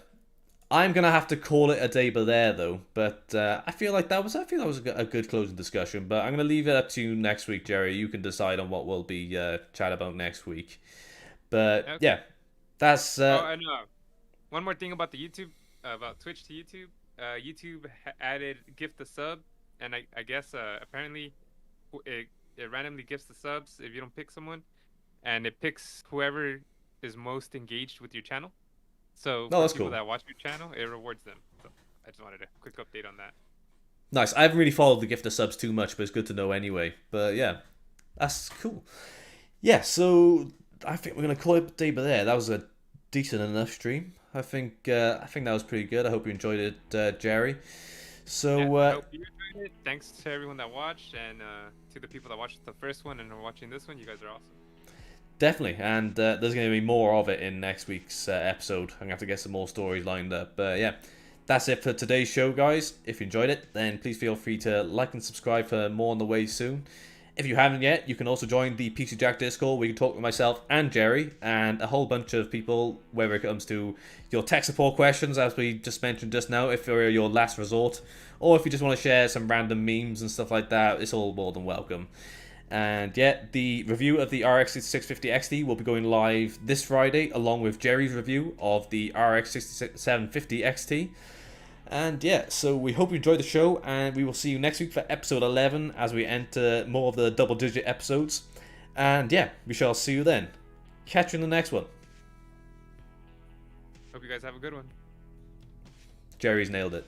I'm gonna have to call it a day there though. But I feel that was a good closing discussion. But I'm gonna leave it up to you next week, Jerry. You can decide on what we'll be chat about next week. But okay. Yeah, that's. I know. One more thing about the YouTube, about Twitch to YouTube. YouTube added gift the sub, and I guess apparently it randomly gifts the subs if you don't pick someone, and it picks whoever is most engaged with your channel. So for people that watch your channel, it rewards them. So I just wanted a quick update on that. Nice. I haven't really followed the gift of subs too much, but it's good to know anyway. But yeah, that's cool. Yeah, so I think we're gonna call it a day there. That was a decent enough stream. I think that was pretty good. I hope you enjoyed it, Jerry. Yeah, So I hope you enjoyed it. Thanks to everyone that watched, and to the people that watched the first one and are watching this one. You guys are awesome. definitely, and there's going to be more of it in next week's episode. I'm going to have to get some more stories lined up. But yeah, that's it for today's show, guys. If you enjoyed it, then please feel free to like and subscribe for more on the way soon. If you haven't yet, you can also join the PC Jack Discord where you can talk with myself and Jerry and a whole bunch of people, whether it comes to your tech support questions, as we just mentioned just now, if they're your last resort, or if you just want to share some random memes and stuff like that, it's all more than welcome. And yeah, the review of the RX 650 XT will be going live this Friday, along with Jerry's review of the RX 6750 XT. And yeah, so we hope you enjoyed the show, and we will see you next week for episode 11 as we enter more of the double-digit episodes. And yeah, we shall see you then. Catch you in the next one. Hope you guys have a good one. Jerry's nailed it.